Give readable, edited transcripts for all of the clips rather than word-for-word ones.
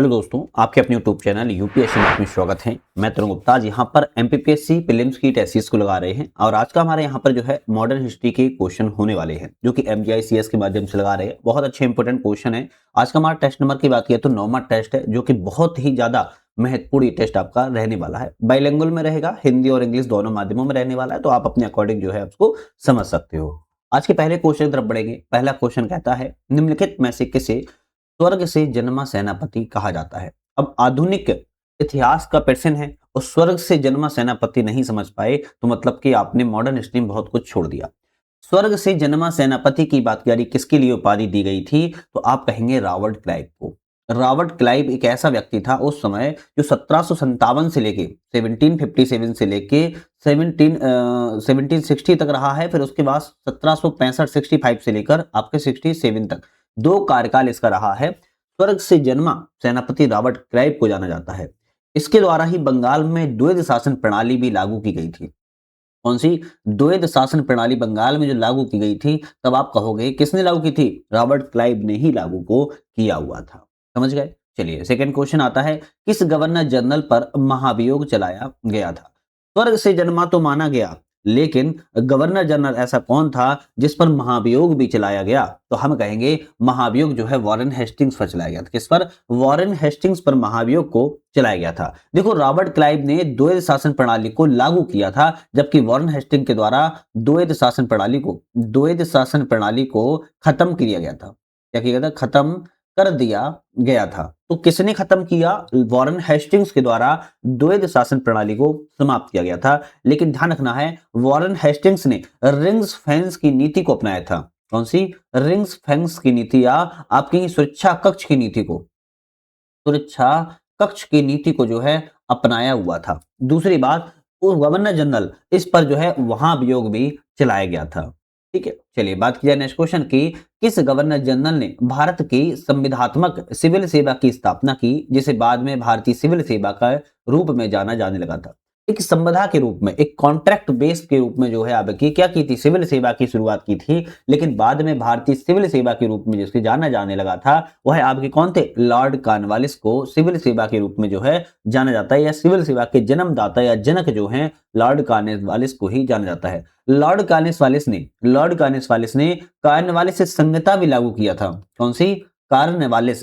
Hello दोस्तों, आपके अपने यूट्यूब चैनल यूपीएससी में स्वागत है। मैं तरुण गुप्ता आज यहाँ पर एमपीपीएससी प्रीलिम्स की टेस्ट्स को लगा रहे हैं और आज का हमारे यहाँ पर जो है मॉडर्न हिस्ट्री के क्वेश्चन होने वाले हैं जो कि एमजीआईसीएस के माध्यम से लगा रहे हैं। बहुत अच्छे इंपोर्टेंट क्वेश्चन है। आज का हमारा टेस्ट नंबर की बात किया तो 9वां टेस्ट है जो कि बहुत ही ज्यादा महत्वपूर्ण ये टेस्ट आपका रहने वाला है। बाइलिंगुअल में रहेगा, हिंदी और इंग्लिश दोनों माध्यमों में रहने वाला है, तो आप अपने अकॉर्डिंग जो है उसको समझ सकते हो। आज के पहले क्वेश्चन की तरफ बढ़ेंगे। पहला क्वेश्चन कहता है निम्नलिखित में से किसे स्वर्ग से जन्मा सेनापति कहा जाता है। अब आधुनिक इतिहास का प्रश्न है और स्वर्ग से जन्मा सेनापति नहीं समझ पाए तो मतलब कि आपने मॉडर्न हिस्ट्री में बहुत कुछ छोड़ दिया। स्वर्ग से जन्मा सेनापति की बात करी, किसके लिए उपाधि दी गई थी, तो आप कहेंगे रॉबर्ट क्लाइव को। रॉबर्ट क्लाइव एक ऐसा व्यक्ति था उस समय जो 1757 से लेके 1757 से लेके 1760 तक रहा है। फिर उसके बाद 1765 से लेकर आपके 67 तक 2 कार्यकाल इसका रहा है। स्वर्ग से जन्मा सेनापति रॉबर्ट क्लाइव को जाना जाता है। इसके द्वारा ही बंगाल में द्वैध शासन प्रणाली भी लागू की गई थी। कौन सी द्वैध शासन प्रणाली बंगाल में जो लागू की गई थी, तब आप कहोगे किसने लागू की थी, रॉबर्ट क्लाइव ने ही लागू को किया हुआ था। समझ गए। चलिए सेकंड क्वेश्चन आता है, किस गवर्नर जनरल पर महाभियोग चलाया गया था। स्वर्ग से जन्मा तो माना गया, लेकिन गवर्नर जनरल ऐसा कौन था जिस पर महाभियोग भी चलाया गया, तो हम कहेंगे महाभियोग जो है वॉरेन हेस्टिंग्स पर चलाया गया था। किस पर, वॉरेन हेस्टिंग्स पर महाभियोग को चलाया गया था। देखो रॉबर्ट क्लाइव ने द्वैध शासन प्रणाली को लागू किया था, जबकि वॉरेन हेस्टिंग के द्वारा द्वैध शासन प्रणाली को खत्म किया गया था। क्या किया गया था, खत्म कर दिया गया था। तो किसने खत्म किया, वॉरेन हेस्टिंग्स के द्वारा द्वैध शासन प्रणाली को समाप्त किया गया था। लेकिन ध्यान रखना है, वॉरेन हेस्टिंग्स ने रिंग्स फेंस की नीति को अपनाया था। कौन सी, रिंग्स फेंस की नीति या आपकी सुरक्षा कक्ष की नीति को, सुरक्षा कक्ष की नीति को जो है अपनाया हुआ था। दूसरी बात, उस गवर्नर जनरल इस पर जो है वहां अभियोग भी चलाया गया था। ठीक है, चलिए बात की जाए नेक्स्ट क्वेश्चन की, किस गवर्नर जनरल ने भारत की संविधात्मक सिविल सेवा की स्थापना की, जिसे बाद में भारतीय सिविल सेवा का रूप में जाना जाने लगा था। एक संविदा के रूप में, एक कॉन्ट्रैक्ट बेस के रूप में जो है आपकी क्या की थी, सिविल सेवा की शुरुआत की थी। लेकिन बाद में भारतीय सिविल सेवा के रूप में जिसके जाना जाने लगा था वह आपके कौन थे, लॉर्ड कॉर्नवालिस को सिविल सेवा के रूप में जो है जाना जाता है, या सिविल सेवा के जन्मदाता या जनक जो है लॉर्ड कॉर्नवालिस को ही जाना जाता है। लॉर्ड कॉर्नवालिस ने कॉर्नवालिस से संहिता भी लागू किया था। कौन सी, कॉर्नवालिस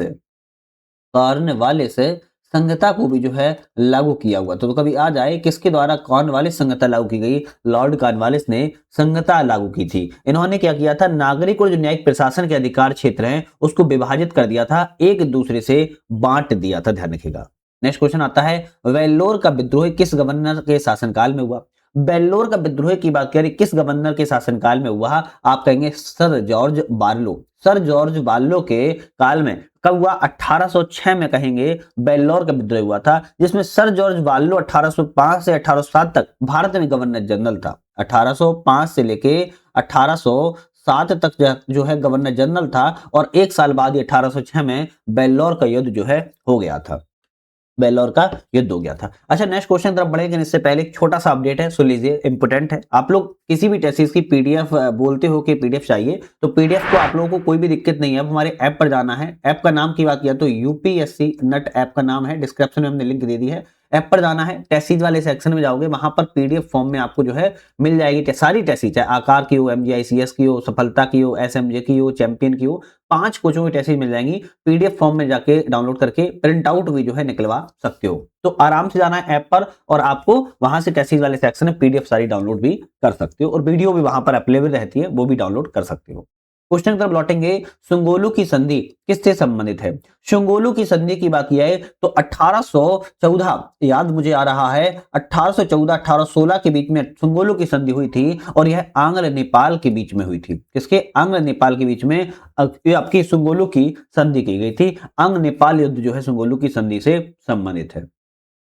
संहिता को भी जो है लागू किया हुआ। तो कभी आ जाए किसके द्वारा कॉर्नवालिस संहिता लागू की गई, लॉर्ड कॉर्नवालिस ने संहिता लागू की थी। इन्होंने क्या किया था, नागरिक और जो न्यायिक प्रशासन के अधिकार क्षेत्र हैं उसको विभाजित कर दिया था, एक दूसरे से बांट दिया था। ध्यान रखिएगा। नेक्स्ट क्वेश्चन आता है, वेल्लोर का विद्रोह किस गवर्नर के शासनकाल में हुआ। बेल्लोर का विद्रोह की बात करें किस गवर्नर के शासनकाल में हुआ, आप कहेंगे sir George Barlow. Sir George Barlow के काल में कब हुआ, 1806 में कहेंगे बेल्लोर का विद्रोह हुआ था, जिसमें सर जॉर्ज बार्लो 1805 से 1807 तक भारत में गवर्नर जनरल था। 1805 से लेके 1807 तक जो है गवर्नर जनरल था, और एक साल बाद 1806 में बेल्लोर का युद्ध जो है हो गया था, बेल्लोर का युद्ध हो गया था। अच्छा नेक्स्ट क्वेश्चन तरफ बढ़ेंगे, इससे पहले एक छोटा सा अपडेट है, सुन लीजिए, इंपोर्टेंट है। आप लोग किसी भी टेस्ट की पीडीएफ बोलते हो कि पीडीएफ चाहिए, तो पीडीएफ को आप लोगों को कोई भी दिक्कत नहीं है, अब हमारे ऐप पर जाना है। ऐप का नाम की बात किया तो यूपीएससी नट ऐप का नाम है, डिस्क्रिप्शन में हमने लिंक दे दी है। ऐप पर जाना है, टेस्ट सीरीज वाले सेक्शन में जाओगे, वहां पर पीडीएफ फॉर्म में आपको जो है मिल जाएगी सारी टेस्ट सीरीज, चाहे आकार की हो, एमजीआईसीएस की हो, सफलता की हो, एसएमजे की हो, चैंपियन की हो, 5 कोचों की टेस्ट सीरीज मिल जाएंगी। पीडीएफ फॉर्म में जाके डाउनलोड करके प्रिंट आउट भी जो है निकलवा सकते हो। तो आराम से जाना है ऐप पर और आपको वहां से टेस्ट सीरीज वाले सेक्शन में पीडीएफ सारी डाउनलोड भी कर सकते हो, और वीडियो भी वहां पर अवेलेबल रहती है, वो भी डाउनलोड कर सकते हो। क्वेश्चन की तरफ लौटेंगे, सुंगोलू की संधि किससे संबंधित है। सुंगोलू की संधि की बात की है तो 1814, याद मुझे आ रहा है 1814 1816 के बीच में सुंगोलू की संधि हुई थी, और यह आंग्ल नेपाल के बीच में हुई थी। किसके, आंग्ल नेपाल के बीच में आपकी सुंगोलू की संधि की गई थी। आंग्ल नेपाल युद्ध जो है सुंगोलू की संधि से संबंधित है।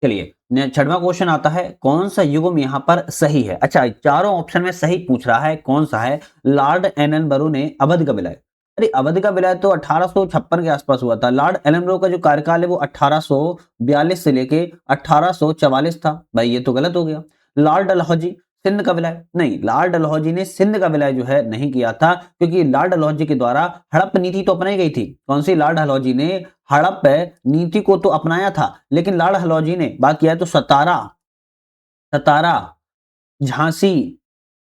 चलिए छठवां क्वेश्चन आता है, कौन सा युग्म यहां पर सही है। अच्छा, चारों ऑप्शन में सही पूछ रहा है, कौन सा है। लॉर्ड एलनबरो ने अवध का विलय, अरे अवध का विलय तो 1856 के आसपास हुआ था। लॉर्ड एलनबरो का जो कार्यकाल है वो 1842 से लेके 1844 था। भाई ये तो गलत हो गया। लॉर्ड डलहौजी सिंध का विलय? नहीं, लॉर्ड डलहौजी ने सिंध का विलय जो है नहीं किया था, क्योंकि लॉर्ड डलहौजी के द्वारा हड़प नीति तो अपनाई गई थी। कौन सी? लॉर्ड डलहौजी ने हड़प नीति को तो अपनाया था, लेकिन लॉर्ड डलहौजी ने बात किया तो सतारा, सतारा, झांसी,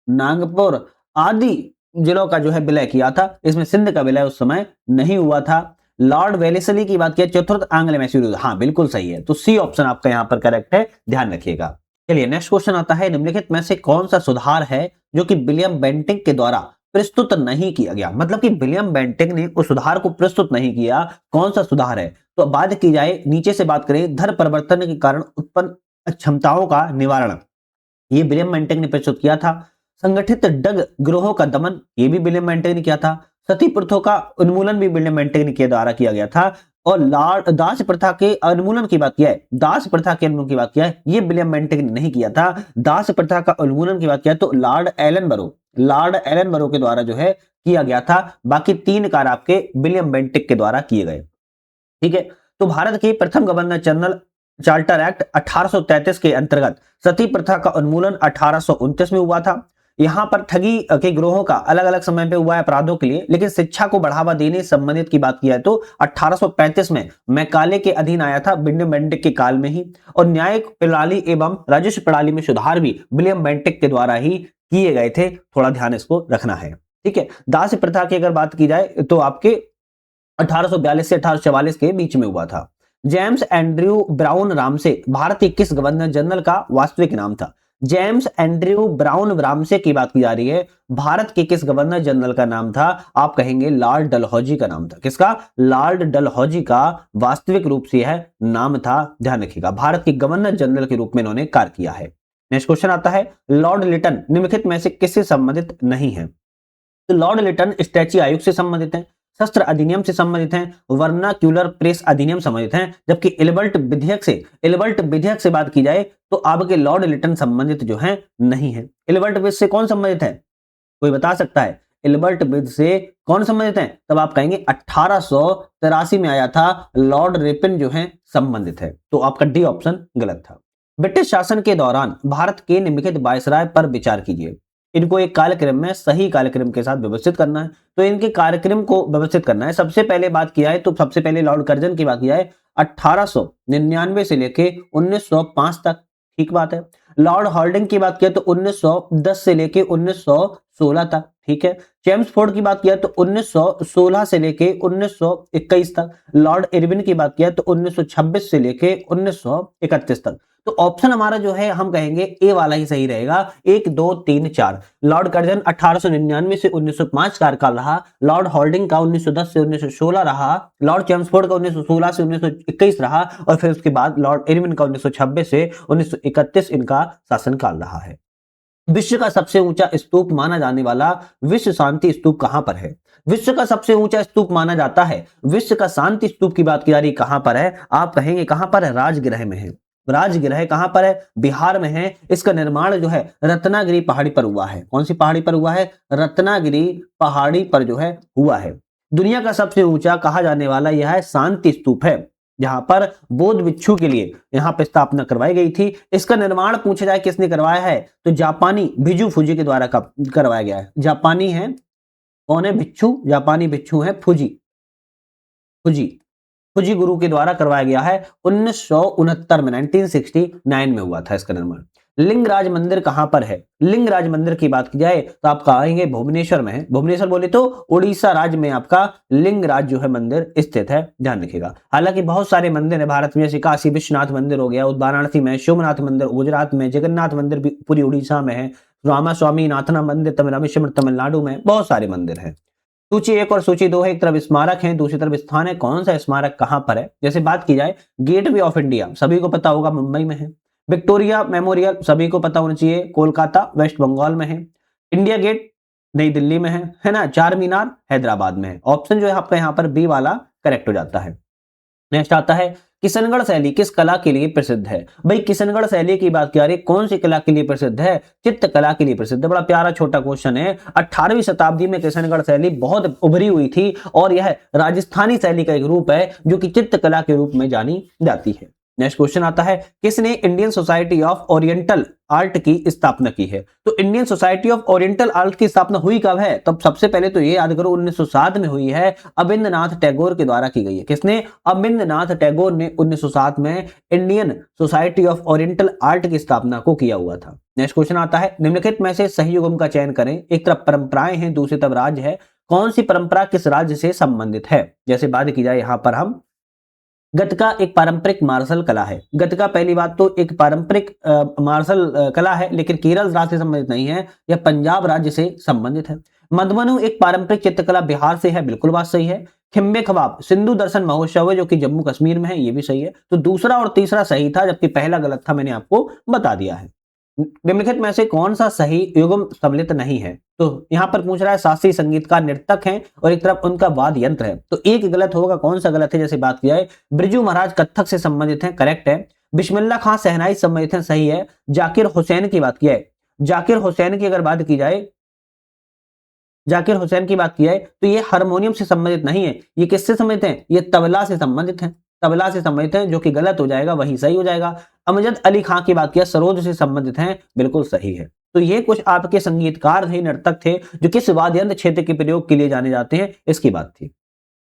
नागपुर आदि जिलों का जो है विलय किया था। इसमें सिंध का विलय उस समय नहीं हुआ था। लॉर्ड वेलेस्ली की बात किया, चतुर्थ एंग्लो मैसूर युद्ध, हाँ बिल्कुल सही है। तो सी ऑप्शन आपका यहाँ पर करेक्ट है, ध्यान रखिएगा। चलिए नेक्स्ट क्वेश्चन आता है, निम्नलिखित में से कौन सा सुधार है जो कि विलियम बेंटिंक के द्वारा प्रस्तुत नहीं किया गया? मतलब कि विलियम बेंटिंक ने उस सुधार को प्रस्तुत नहीं किया, कौन सा सुधार है? तो बात की जाए, नीचे से बात करें, धर्म परिवर्तन के कारण उत्पन्न अक्षमताओं का निवारण, ये विलियम बेंटिक ने प्रस्तुत किया था। संगठित डग गिरोहों का दमन, ये भी विलियम बेंटिक ने किया था। सती प्रथाओं का उन्मूलन भी विलियम बेंटिक के द्वारा किया गया था। और दास प्रथा के उन्मूलन की बात किया है, दास प्रथा के उन्मूलन की बात किया है, ये विलियम बेंटिक ने नहीं किया था। दास प्रथा का उन्मूलन की बात किया तो लॉर्ड एलन बरो के द्वारा जो है किया गया था। बाकी 3 कार्य आपके विलियम बेंटिक के द्वारा किए गए। ठीक है, तो भारत के प्रथम गवर्नर जनरल चार्टर एक्ट 1833 के अंतर्गत सती प्रथा का उन्मूलन 1829 में हुआ था। यहां पर ठगी के गिरोहों का अलग अलग समय पे हुआ है अपराधों के लिए, लेकिन शिक्षा को बढ़ावा देने संबंधित की बात किया है तो 1835 में मैकाले के अधीन आया था, विलियम बेंटिक के काल में ही। और न्यायिक प्रणाली एवं राजस्व प्रणाली में सुधार भी विलियम बेंटिक के द्वारा ही किए गए थे। थोड़ा ध्यान इसको रखना है। ठीक है, दास प्रथा की अगर बात की जाए तो आपके 1842 से 1844 के बीच में हुआ था। James Andrew brown Ramsay Bharat के किस गवर्नर जनरल का वास्तविक नाम था? जेम्स एंड्रयू ब्राउन रामसे की बात की जा रही है, भारत के किस गवर्नर जनरल का नाम था? आप कहेंगे लॉर्ड डलहौजी का नाम था। किसका? लॉर्ड डलहौजी का वास्तविक रूप से यह नाम था, ध्यान रखिएगा। भारत के गवर्नर जनरल के रूप में इन्होंने कार्य किया है। नेक्स्ट क्वेश्चन आता है, लॉर्ड लिटन निम्नलिखित में से किससे संबंधित नहीं है? तो लॉर्ड लिटन स्टैच्यू आयोग से संबंधित हैं, शस्त्र अधिनियम से संबंधित हैं, वर्नाक्यूलर प्रेस अधिनियम संबंधित हैं, जबकि इलबर्ट विधेयक से बात की जाए तो आपके लॉर्ड लिटन संबंधित जो हैं नहीं है। इलबर्ट विध से कौन संबंधित है? कोई बता सकता है? इलबर्ट विध से कौन संबंधित है? तब आप कहेंगे 1883 में आया था, लॉर्ड रिपन जो है संबंधित है। तो आपका डी ऑप्शन गलत था। ब्रिटिश शासन के दौरान भारत के निम्नलिखित वायसराय पर विचार कीजिए। इनको एक कार्यक्रम में सही कार्यक्रम के साथ व्यवस्थित करना है, तो इनके कार्यक्रम को व्यवस्थित करना है। सबसे पहले बात किया है तो सबसे पहले लॉर्ड कर्जन की बात किया है 1899 से लेके 1905 तक, ठीक बात है। लॉर्ड हॉल्डिंग की बात किया तो 1910 से लेके 1916 तक, ठीक है। चेम्सफोर्ड की बात किया तो 1916 से लेके 1921 तक। लॉर्ड इरविन की बात किया तो 1926 से लेके 1931 तक। तो ऑप्शन हमारा जो है हम कहेंगे ए वाला ही सही रहेगा, 1 2 3 4। लॉर्ड कर्जन 1899 से 1905 कार्यकाल रहा, लॉर्ड हॉल्डिंग का 1910 से 1916 रहा, लॉर्ड चेम्सफोर्ड का 1916 से 1921 रहा, और फिर उसके बाद लॉर्ड इरविन का 1926 से 1931 इनका शासनकाल रहा है। विश्व का सबसे ऊंचा स्तूप माना जाने वाला विश्व शांति स्तूप कहां पर है? विश्व का सबसे ऊंचा स्तूप माना जाता है, विश्व का शांति स्तूप की बात की जा रही कहां पर है? आप कहेंगे कहां पर है? राजगृह में है। राजगृह कहां पर है? बिहार में है। इसका निर्माण जो है रत्नागिरी पहाड़ी पर हुआ है। कौन सी पहाड़ी पर हुआ है? रत्नागिरी पहाड़ी पर जो है हुआ है। दुनिया का सबसे ऊंचा कहा जाने वाला यह है शांति स्तूप है, जहां पर बौद्ध भिक्षु के लिए यहां पर स्थापना करवाई गई थी। इसका निर्माण पूछा जाए किसने करवाया है तो जापानी भिजू फुजी के द्वारा करवाया गया है। जापानी है, कौन है? भिक्षु, जापानी भिक्षु है फुजी गुरु के द्वारा करवाया गया है। 1969 में 1969 में हुआ था इसका निर्माण। लिंगराज मंदिर कहां पर है? लिंगराज मंदिर की बात की जाए तो आप कहेंगे भुवनेश्वर में है। भुवनेश्वर बोले तो उड़ीसा राज्य में आपका लिंगराज जो है मंदिर स्थित है, ध्यान रखिएगा। हालांकि बहुत सारे मंदिर है भारत में, जैसे काशी विश्वनाथ मंदिर हो गया, वाराणसी में, सोमनाथ मंदिर गुजरात में, जगन्नाथ मंदिर भी पूरी उड़ीसा में है, रामा स्वामी नाथना मंदिर तमिलनाडु में, बहुत सारे मंदिर हैं। सूची 1 और सूची 2 है, एक तरफ स्मारक है, दूसरी तरफ स्थान है। कौन सा स्मारक कहां पर है? जैसे बात की जाए गेटवे ऑफ इंडिया सभी को पता होगा, मुंबई में है। विक्टोरिया मेमोरियल सभी को पता होना चाहिए, कोलकाता वेस्ट बंगाल में है। इंडिया गेट नई दिल्ली में है ना। चार मीनार हैदराबाद में है। ऑप्शन जो है आपका यहाँ पर बी वाला करेक्ट हो जाता है। नेक्स्ट आता है किशनगढ़ शैली किस कला के लिए प्रसिद्ध है? भाई किशनगढ़ शैली की बात की कौन सी कला के लिए प्रसिद्ध है? चित्रकला के लिए प्रसिद्ध है। बड़ा प्यारा छोटा क्वेश्चन है। 18वीं शताब्दी में किशनगढ़ शैली बहुत उभरी हुई थी और यह राजस्थानी शैली का एक रूप है जो कि चित्रकला के रूप में जानी जाती है। नेक्स्ट क्वेश्चन आता है, किसने Indian society of oriental art की स्थापना की है? तो Indian society of oriental art की स्थापना हुई कब है? तो सबसे पहले तो ये याद करो 1907 में हुई है, अविंद्रनाथ टैगोर के द्वारा की गई है। किसने? अविंद्रनाथ टैगोर ने 1907 में Indian society of oriental art की स्थापना को किया हुआ था। नेक्स्ट क्वेश्चन आता है, निम्नलिखित में से सही युग्म का चयन करें। एक तरफ परंपराएं हैं, दूसरी तरफ राज्य है। कौन सी परंपरा किस राज्य से संबंधित है? जैसे बात की जाए यहां पर हम, गतका एक पारंपरिक मार्शल कला है। गतका पहली बात तो एक पारंपरिक मार्शल कला है, लेकिन केरल राज्य से संबंधित नहीं है, यह पंजाब राज्य से संबंधित है। मधुबनु एक पारंपरिक चित्रकला बिहार से है, बिल्कुल बात सही है। खिम्बे खवाब सिंधु दर्शन महोत्सव है, जो कि जम्मू कश्मीर में है, ये भी सही है। तो दूसरा और तीसरा सही था, जबकि पहला गलत था, मैंने आपको बता दिया है। निम्नलिखित में से कौन सा सही युग्म सम्मिलित नहीं है? तो यहां पर पूछ रहा है शास्त्रीय संगीत का नर्तक है और एक तरफ उनका वाद्य यंत्र है, तो एक गलत होगा। कौन सा गलत है? जैसे बात की जाए, बिरजू महाराज कत्थक से संबंधित है, करेक्ट है। बिस्मिल्लाह खां शहनाई से संबंधित है, सही है। जाकिर हुसैन की बात की जाए, जाकिर हुसैन की अगर बात की जाए, जाकिर हुसैन की बात की जाए तो ये हारमोनियम से संबंधित नहीं है। ये किससे संबंधित है? ये तबला से संबंधित है, तबला से संबंधित है, जो कि गलत हो जाएगा, वही सही हो जाएगा। अमजद अली खां की बात किया, सरोद से संबंधित हैं, बिल्कुल सही है। तो ये कुछ आपके संगीतकार थे, नर्तक थे, जो किस वाद्य यंत्र क्षेत्र के प्रयोग के लिए जाने जाते हैं, इसकी बात थी।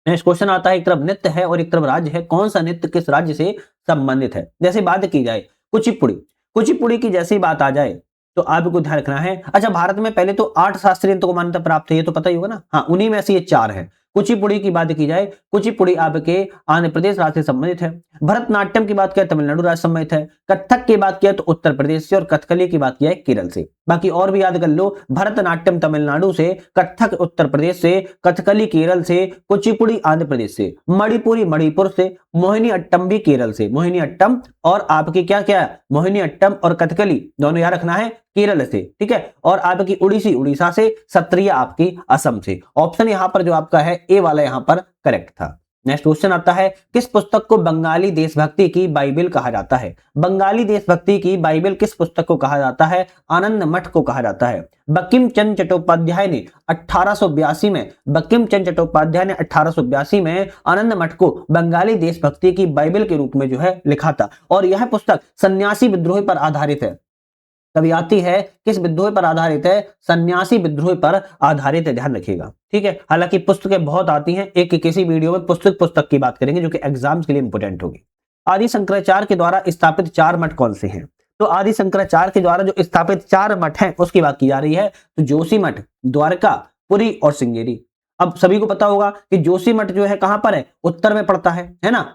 नेक्स्ट क्वेश्चन आता है, एक तरफ नृत्य है और एक तरफ राज्य है। कौन सा नृत्य किस राज्य से संबंधित है? जैसे बात की जाए कुचिपुड़ी, कुचिपुड़ी की जैसी बात आ जाए तो आपको ध्यान रखना है। अच्छा, भारत में पहले तो 8 शास्त्रीय नृत्य को मान्यता प्राप्त है, ये तो पता ही होगा ना। हाँ, उन्हीं में से ये 4 हैं। कुचिपुड़ी की बात की जाए, कुचिपुड़ी आपके आंध्र प्रदेश राज्य से संबंधित है। भरतनाट्यम की बात किया तमिलनाडु राज्य संबंधित है। कथक की बात किया तो उत्तर प्रदेश से, और कथकली की बात किया है केरल से। बाकी और भी याद कर लो, भरतनाट्यम तमिलनाडु से, कथक उत्तर प्रदेश से, कथकली केरल से, कुचिपुड़ी आंध्र प्रदेश से, मणिपुरी मणिपुर से, मोहिनी अट्टम भी केरल से। मोहिनी अट्टम और आपकी क्या क्या, मोहिनी अट्टम और कथकली दोनों याद रखना है, केरल से, ठीक है। और आपकी उड़ीसी उड़ीसा से, सत्रिया आपकी असम से। ऑप्शन यहां पर जो आपका है ए वाला यहां पर करेक्ट था। नेक्स्ट क्वेश्चन आता है, किस पुस्तक को बंगाली देशभक्ति की बाइबल कहा जाता है? बंगाली देशभक्ति की बाइबल किस पुस्तक को कहा जाता है? आनंद मठ को कहा जाता है। बंकिम चंद्र चट्टोपाध्याय ने 1882 में, बंकिम चंद्र चट्टोपाध्याय ने 1882 में आनंद मठ को बंगाली देशभक्ति की बाइबल के रूप में जो है लिखा था। और यह पुस्तक सन्यासी विद्रोह पर आधारित है। कभी आती है, किस विद्रोह पर आधारित है? सन्यासी विद्रोह पर आधारित है, ध्यान रखिएगा, ठीक है। हालांकि पुस्तकें बहुत आती हैं, एक किसी वीडियो में पुस्तक की बात करेंगे, जो कि एग्जाम्स के लिए इंपोर्टेंट होगी। आदि शंकराचार्य के द्वारा स्थापित 4 मठ कौन से हैं? तो आदि शंकराचार्य के द्वारा जो स्थापित 4 मठ हैं, उसकी बात की जा रही है। तो जोशी मठ, द्वारका, पुरी और श्रृंगेरी। अब सभी को पता होगा कि जोशी मठ जो है कहां पर है? उत्तर में पड़ता है ना।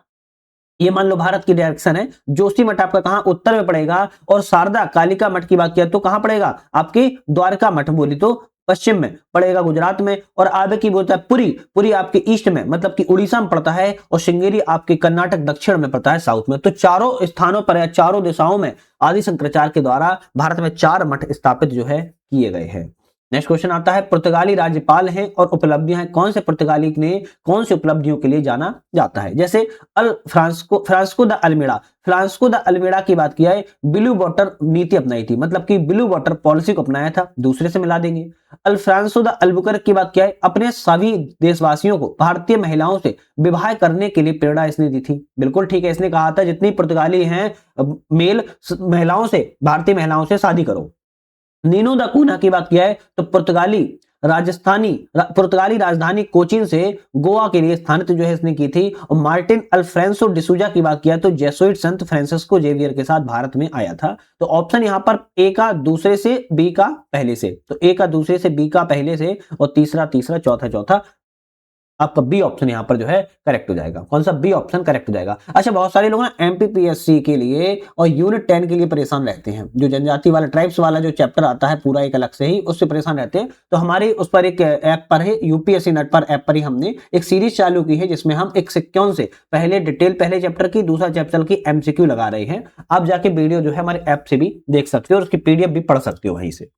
ये मान लो भारत की डायरेक्शन है, जोशी मठ आपका कहां? उत्तर में पड़ेगा। और शारदा कालिका मठ की बात किया तो कहां पड़ेगा? आपकी द्वारका मठ बोली तो पश्चिम में पड़ेगा, गुजरात में। और आगे की बोलता है पुरी, पुरी आपके ईस्ट में, मतलब कि उड़ीसा में पड़ता है। और श्रृंगेरी आपके कर्नाटक दक्षिण में पड़ता है, साउथ में। तो चारों स्थानों पर या चारों दिशाओं में आदि शंकराचार्य के द्वारा भारत में 4 मठ स्थापित जो है किए गए हैं। नेक्स्ट क्वेश्चन आता है, पुर्तगाली राज्यपाल हैं और उपलब्धियां हैं। कौन से पुर्तगाली ने कौन सी उपलब्धियों के लिए जाना जाता है? जैसे Francisco de Almeida, Francisco de Almeida की बात किया है, ब्लू वाटर नीति अपनाई थी, मतलब कि ब्लू वाटर पॉलिसी को अपनाया था। दूसरे से मिला देंगे। अल्फ्रांसो द अल्बुकर्क की बात किया है, अपने सभी देशवासियों को भारतीय महिलाओं से विवाह करने के लिए प्रेरणा इसने दी थी। बिल्कुल ठीक है, इसने कहा था जितनी पुर्तगाली हैं मेल महिलाओं से, भारतीय महिलाओं से शादी करो। नीनो दा कूना की बात किया है तो पुर्तगाली राजधानी कोचीन से गोवा के लिए स्थानांतरित जो है इसने की थी। और मार्टिन अल्फ्रेंसो डिसूजा की बात किया तो जेसुइट संत फ्रांसिस्को जेवियर के साथ भारत में आया था। तो ऑप्शन यहां पर ए का दूसरे से, बी का पहले से। तो ए का दूसरे से, बी का पहले से, और तीसरा, चौथा आपका बी ऑप्शन यहां पर जो है करेक्ट हो जाएगा। कौन सा? बी ऑप्शन करेक्ट हो जाएगा। अच्छा, बहुत सारे लोग ना एमपीपीएससी के लिए और यूनिट 10 के लिए परेशान रहते हैं। जो जनजाति वाला, ट्राइब्स वाला जो चैप्टर आता है पूरा एक अलग से ही, उससे परेशान रहते हैं। तो हमारे उस पर एक ऐप पर है, यूपीएससी नेट पर ऐप पर ही हमने एक सीरीज चालू की है, जिसमें हम एक सिक्योन से पहले डिटेल पहले चैप्टर की, दूसरा चैप्टर की एमसीक्यू लगा रहे हैं। आप जाके वीडियो जो है हमारे ऐप से भी देख सकते हो और उसकी पीडीएफ भी पढ़ सकते हो वहीं से।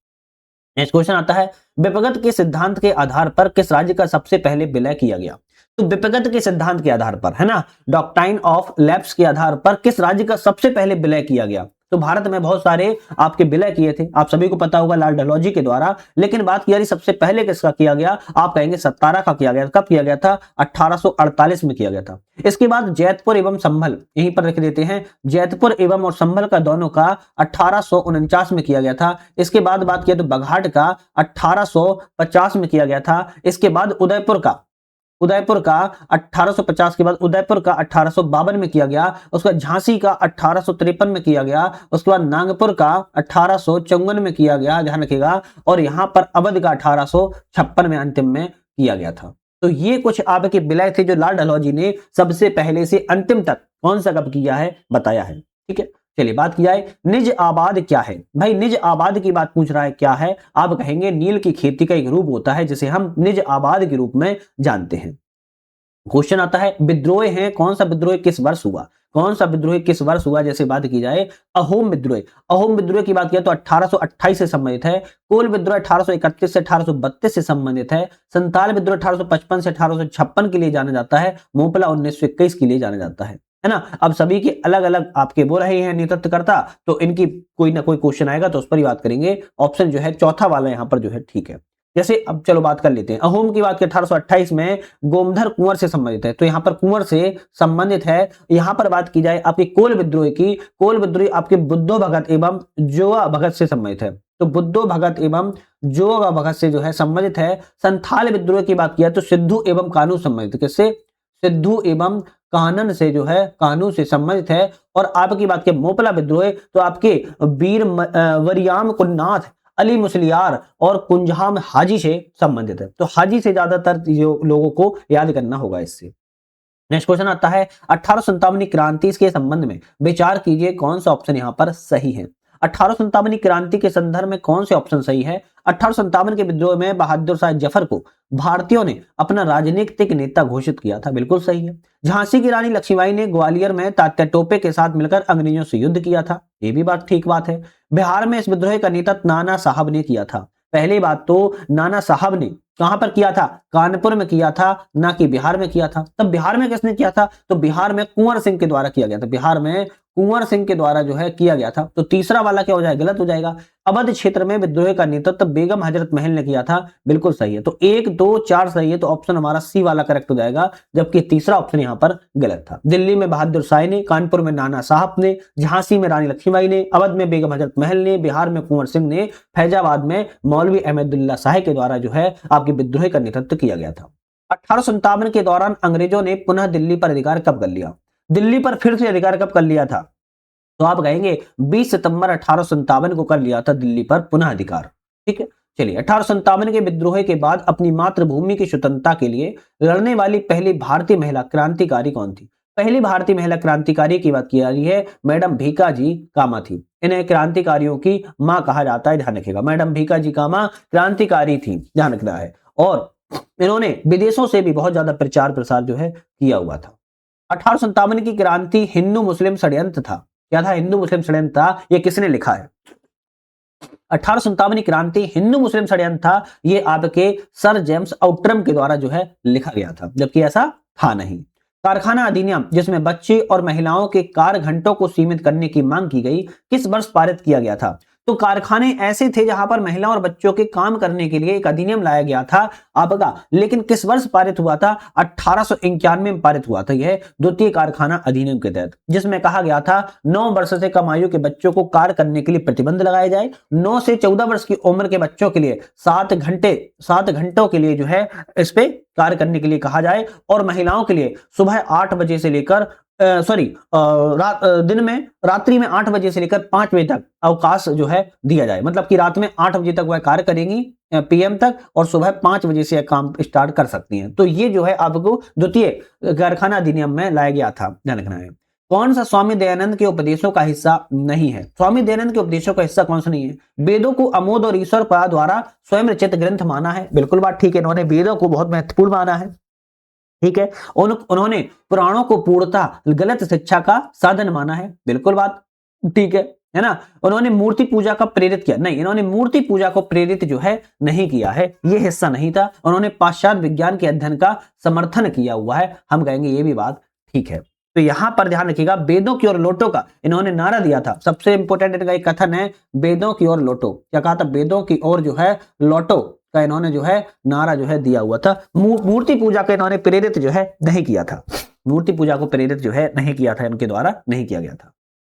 नेक्स्ट क्वेश्चन आता है, विपगत के सिद्धांत के आधार पर किस राज्य का सबसे पहले विलय किया गया? तो विपगत के सिद्धांत के आधार पर, है ना, डॉक्ट्राइन ऑफ लैप्स के आधार पर किस राज्य का सबसे पहले विलय किया गया? तो भारत में बहुत सारे आपके विलय किए थे, आप सभी को पता होगा लॉर्ड डलहौजी के द्वारा। लेकिन बात किया जाए सबसे पहले किसका किया गया, आप कहेंगे सतारा का किया गया। कब किया गया था, 1848 में किया गया था। इसके बाद जैतपुर एवं संभल, यहीं पर रख देते हैं, जैतपुर एवं और संभल का दोनों का 1849 में किया गया था। इसके बाद बात किया तो बघाट का 1850 में किया गया था। इसके बाद उदयपुर का 1850 के बाद उदयपुर का 1852 में किया गया। उसके बाद झांसी का 1853 में किया गया। उसके बाद नागपुर का 1854 में किया गया, ध्यान रखिएगा। और यहां पर अवध का 1856 में अंतिम में किया गया था। तो ये कुछ आपके विलय थे जो लॉर्ड डलहौजी ने सबसे पहले से अंतिम तक कौन सा कब किया है बताया है। ठीक है, चलिए बात की जाए निज आबाद क्या है। भाई निज आबाद की बात पूछ रहा है, क्या है, आप कहेंगे नील की खेती का एक रूप होता है जिसे हम निज आबाद के रूप में जानते हैं। क्वेश्चन आता है विद्रोह है, कौन सा विद्रोह किस वर्ष हुआ, कौन सा विद्रोह किस वर्ष हुआ। जैसे बात की जाए अहोम विद्रोह, अहोम विद्रोह की बात किया तो 1828 से संबंधित है। कोल विद्रोह 1831 से 1832 से संबंधित है। संताल विद्रोह 1855 से 1856 के लिए जाना जाता है। मोपला 1921 के लिए जाना जाता है ना। अब सभी के अलग अलग आपके बोल रहे हैं नेतृत्वकर्ता, तो इनकी कोई ना कोई क्वेश्चन आएगा तो उस पर ही बात करेंगे। ऑप्शन जो है चौथा वाला यहां पर जो है ठीक है। जैसे अब चलो बात कर लेते हैं, अहोम की बात की 1828 में गोमधर कुंवर से संबंधित है, तो यहां पर कुंवर से संबंधित है। यहां पर बात की जाए आपकी कोल विद्रोह की, कोल विद्रोह आपके बुद्धो भगत एवं जोआ भगत से संबंधित है, तो बुद्धो भगत एवं जोआ भगत से जो है संबंधित है। संथाल विद्रोह की बात किया तो सिद्धू एवं कानू संबंधित, किससे, सिद्धू एवं कानन से जो है, कानू से संबंधित है। और आपकी बात की मोपला विद्रोह तो आपके वीर वरियाम कुन्नाथ, अली मुसलियार और कुंजहाम हाजी से संबंधित है। तो हाजी से ज्यादातर लोगों को याद करना होगा इससे। नेक्स्ट क्वेश्चन आता है 1857 की क्रांति के संबंध में विचार कीजिए, कौन सा ऑप्शन यहां पर सही है। 1857 की क्रांति के संदर्भ में कौन से ऑप्शन सही है। 1857 के विद्रोह में बहादुर शाह जफर को भारतीयों ने अपना राजनीतिक नेता घोषित किया था, बिल्कुल सही है। झांसी की रानी लक्ष्मीबाई ने ग्वालियर में तात्या टोपे के साथ मिलकर अंग्रेजों से युद्ध किया था, ये भी बात ठीक बात है। बिहार में इस विद्रोह का नेतृत्व नाना साहब ने किया था। पहली बात तो नाना साहब ने कहां पर किया था, कानपुर में किया था, ना कि बिहार में किया था। तब बिहार में किसने किया था, तो बिहार में कुंवर सिंह के द्वारा किया गया था, बिहार में कुंवर सिंह के द्वारा जो है किया गया था। तो तीसरा वाला क्या हो जाएगा, गलत हो जाएगा। अवध क्षेत्र में विद्रोह का नेतृत्व बेगम हजरत महल ने किया था, बिल्कुल सही है। तो 1 2 4 सही है, तो ऑप्शन हमारा सी वाला करेक्ट हो जाएगा, जबकि तीसरा ऑप्शन यहां पर गलत था। दिल्ली में बहादुर शाह ने, कानपुर में नाना साहब ने, झांसी में रानी लक्ष्मीबाई ने, अवध में बेगम हजरत महल ने, बिहार में कुंवर सिंह ने, फैजाबाद में मौलवी अहमदुल्ला शाह के द्वारा जो है आपके विद्रोह का नेतृत्व किया गया था। 1857 के दौरान अंग्रेजों ने पुनः दिल्ली पर अधिकार कब कर लिया, दिल्ली पर फिर से अधिकार कब कर लिया था, तो आप कहेंगे 20 सितंबर 1857 को कर लिया था दिल्ली पर पुनः अधिकार। ठीक है, चलिए 1857 के विद्रोह के बाद अपनी मातृभूमि की स्वतंत्रता के लिए लड़ने वाली पहली भारतीय महिला क्रांतिकारी कौन थी। पहली भारतीय महिला क्रांतिकारी की बात की जा रही है, मैडम भीकाजी कामा थी। इन्हें क्रांतिकारियों की मां कहा जाता है, ध्यान रखिएगा। मैडम भीकाजी कामा क्रांतिकारी थी, ध्यान रखना है। और इन्होंने विदेशों से भी बहुत ज्यादा प्रचार प्रसार जो है किया हुआ था। 1857 की क्रांति हिंदू मुस्लिम षड्यंत्र था, क्या था, हिंदू मुस्लिम षड्यंत्र था। ये किसने लिखा है, 1857 की क्रांति हिंदू मुस्लिम षड्यंत्र था, ये आपके सर जेम्स आउट्रम के द्वारा जो है लिखा गया था, जबकि ऐसा था नहीं। कारखाना अधिनियम जिसमें बच्चे और महिलाओं के कार्य घंटों को सीमित करने की मांग की गई, किस वर्ष पारित किया गया था। तो कारखाने ऐसे थे जहां पर महिलाओं और बच्चों के काम करने के लिए एक अधिनियम लाया गया था आपका, लेकिन किस वर्ष पारित हुआ था, 1891 में पारित हुआ था यह द्वितीय कारखाना अधिनियम के तहत, जिसमें कहा गया था 9 वर्ष से कम आयु के बच्चों को कार्य करने के लिए प्रतिबंध लगाया जाए। 9 से 14 वर्ष की उम्र के बच्चों के लिए 7 घंटों के लिए जो है इस पे कार्य करने के लिए कहा जाए, और महिलाओं के लिए सुबह 8 बजे से लेकर दिन में रात्रि में 8 बजे से लेकर 5 बजे तक अवकाश जो है दिया जाए। मतलब कि रात में 8 बजे तक वह कार्य करेंगी पीएम तक, और सुबह 5 बजे से काम स्टार्ट कर सकती हैं। तो ये जो है आपको द्वितीय कारखाना अधिनियम में लाया गया था, ध्यान रखना है। कौन सा स्वामी दयानंद के उपदेशों का हिस्सा नहीं है, स्वामी दयानंद के उपदेशों का हिस्सा कौन सा नहीं है। वेदों को अमोद और ईश्वर द्वारा स्वयं रचित ग्रंथ माना है, बिल्कुल बात ठीक है, इन्होंने वेदों को बहुत महत्वपूर्ण माना है। ठीक है, उन्होंने पुराणों को पूर्णतः गलत शिक्षा का साधन माना है, बिल्कुल बात ठीक है ना। उन्होंने मूर्ति पूजा का प्रेरित किया, नहीं, इन्होंने मूर्ति पूजा को प्रेरित जो है नहीं किया है, ये हिस्सा नहीं था। उन्होंने पाश्चात्य विज्ञान के अध्ययन का समर्थन किया हुआ है, हम कहेंगे ये भी बात ठीक है। तो यहां पर ध्यान रखिएगा, वेदों की ओर लौटो का इन्होंने नारा दिया था। सबसे इंपॉर्टेंट इनका एक कथन है, वेदों की ओर लौटो। क्या कहा था? वेदों की ओर जो है लौटो का इन्होंने जो है नारा जो है दिया हुआ था। मूर्ति पूजा का इन्होंने प्रेरित जो है नहीं किया था। मूर्ति पूजा को प्रेरित जो है नहीं किया था, इनके द्वारा नहीं किया गया था।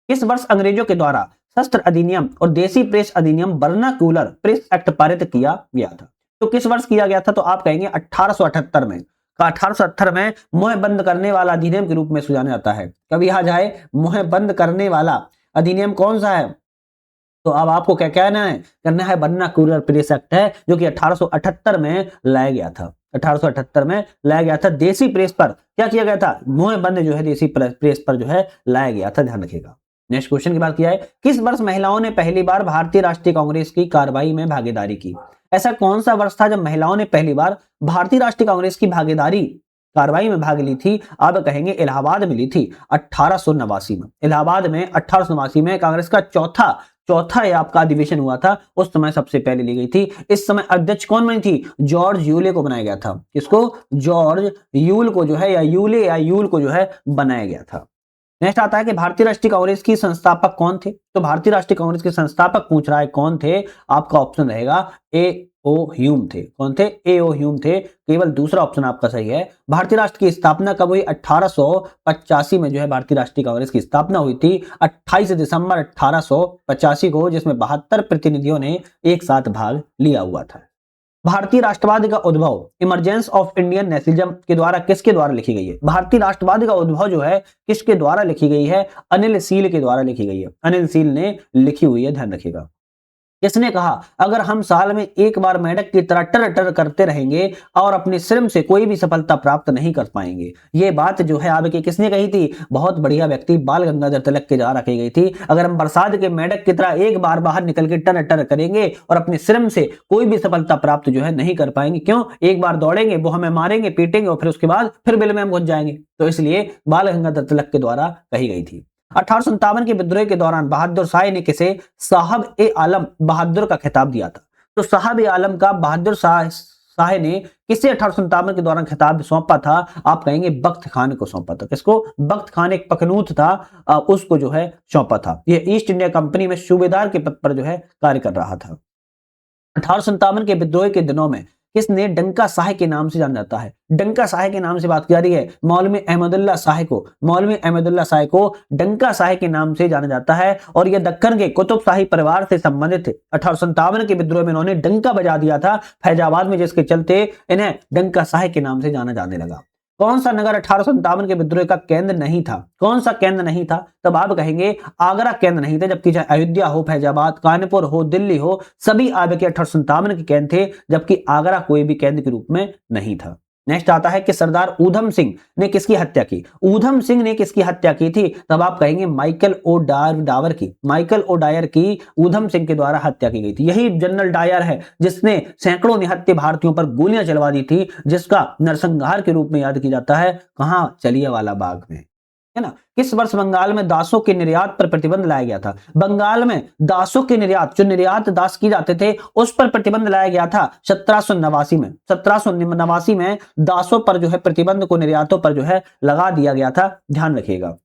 इस वर्ष अंग्रेजों के द्वारा शस्त्र अधिनियम और देसी प्रेस अधिनियम वर्नाक्यूलर प्रेस एक्ट पारित किया गया था। तो किस वर्ष किया गया था? तो आप कहेंगे 1878 में। का 1878 में मुंह बंद करने वाला अधिनियम के रूप में जाना जाता है। कभी आ जाए मुंह बंद करने वाला अधिनियम कौन सा है? तो अब आपको क्या कहना है, करना है वर्नाक्यूलर प्रेस एक्ट है, जो कि 1878 में लाया गया था। 1878 में लाया गया था। देसी प्रेस पर क्या किया गया था? मुंह बंद जो है देसी प्रेस पर जो है लाया गया था, ध्यान रखिएगा। नेक्स्ट क्वेश्चन की बात किया है, किस वर्ष महिलाओं ने पहली बार भारतीय राष्ट्रीय कांग्रेस की कार्रवाई में भागीदारी की? ऐसा कौन सा वर्ष था जब महिलाओं ने पहली बार भारतीय राष्ट्रीय कांग्रेस की भागीदारी कार्रवाई में भाग ली थी? आप कहेंगे इलाहाबाद में ली थी, 1889 में। इलाहाबाद में 1889 में कांग्रेस का चौथा ये आपका अधिवेशन हुआ था, उस समय सबसे पहले ली गई थी। इस समय अध्यक्ष कौन बनी थी? जॉर्ज यूले को बनाया गया था। किसको? जॉर्ज यूल को जो है, या यूले या यूल को जो है बनाया गया था। नेक्स्ट आता है कि भारतीय राष्ट्रीय कांग्रेस की संस्थापक कौन थे? तो भारतीय राष्ट्रीय कांग्रेस के संस्थापक पूछ रहा है कौन थे, आपका ऑप्शन रहेगा ए ओ ह्यूम थे। कौन थे? ए ओ ह्यूम थे। केवल दूसरा ऑप्शन आपका सही है। भारतीय राष्ट्र की स्थापना कब हुई? 1885 में जो है भारतीय राष्ट्रीय कांग्रेस की स्थापना हुई थी, 28 दिसंबर 1885 को, जिसमें 72 प्रतिनिधियों ने एक साथ भाग लिया हुआ था। भारतीय राष्ट्रवाद का उद्भव इमरजेंस ऑफ इंडियन नेशनलिज्म के द्वारा किसके द्वारा लिखी गई है? भारतीय राष्ट्रवाद का उद्भव जो है किसके द्वारा लिखी गई है? अनिल सील के द्वारा लिखी गई है। अनिल सील ने लिखी हुई है, ध्यान रखिएगा। किसने कहा, अगर हम साल में एक बार मेंढक की तरह टर टर करते रहेंगे और अपने श्रम से कोई भी सफलता प्राप्त नहीं कर पाएंगे? ये बात जो है आपके किसने कही थी? बहुत बढ़िया व्यक्ति बाल गंगाधर तिलक के द्वारा कही गई थी। अगर हम बरसात के मेंढक की तरह एक बार बाहर निकल के टर टर करेंगे और अपने श्रम से कोई भी सफलता प्राप्त जो है नहीं कर पाएंगे। क्यों? एक बार दौड़ेंगे, वो हमें मारेंगे, पीटेंगे और फिर उसके बाद फिर बिल में हम घुस जाएंगे। तो इसलिए बाल गंगाधर तिलक के द्वारा कही गई थी। 1857 के विद्रोह के दौरान बहादुर शाह ने किसे साहब ए आलम बहादुर का खिताब दिया था? तो साहब ए आलम का बहादुर शाह ने किसे 1857 के दौरान खिताब सौंपा था? आप कहेंगे बख्त खान को सौंपा था। किसको? बख्त खान एक पखनूत था, उसको जो है सौंपा था। यह ईस्ट इंडिया कंपनी में सूबेदार के पद पर जो है कार्य कर रहा था। 1857 के विद्रोह के दिनों में किसने डंका साहे के नाम से जाना जाता है? डंका साहे के नाम से बात की जा रही है। मौलवी अहमदुल्लाह साहे को, मौलवी अहमदुल्लाह साहे को डंका साहे के नाम से जाना जाता है, और यह दक्कन के कुतुब शाही परिवार से संबंधित थे। 1857 के विद्रोह में इन्होंने डंका बजा दिया था फैजाबाद में, जिसके चलते इन्हें डंका साहे के नाम से जाना जाने लगा। कौन सा नगर 1857 के विद्रोह का केंद्र नहीं था? कौन सा केंद्र नहीं था? तब आप कहेंगे आगरा केंद्र नहीं था, जबकि चाहे अयोध्या हो, फैजाबाद, कानपुर हो, दिल्ली हो, सभी आपके 1857 के केंद्र थे, जबकि आगरा कोई भी केंद्र के रूप में नहीं था। नेक्स्ट आता है कि सरदार ऊधम सिंह ने किसकी हत्या की? ऊधम सिंह ने किसकी हत्या की थी? तब आप कहेंगे माइकल ओ डावर की। माइकल ओ डायर की ऊधम सिंह के द्वारा हत्या की गई थी। यही जनरल डायर है जिसने सैकड़ों निहत्थे भारतीयों पर गोलियां चलवा दी थी, जिसका नरसंहार के रूप में याद किया जाता है। कहां? जलियांवाला बाग में, है ना। किस वर्ष बंगाल में दासों के निर्यात पर प्रतिबंध लाया गया था? बंगाल में दासों के निर्यात, जो निर्यात दास की जाते थे, उस पर प्रतिबंध लाया गया था 1789 में। 1789 में दासों पर जो है प्रतिबंध को, निर्यातों पर जो है लगा दिया गया था, ध्यान रखिएगा।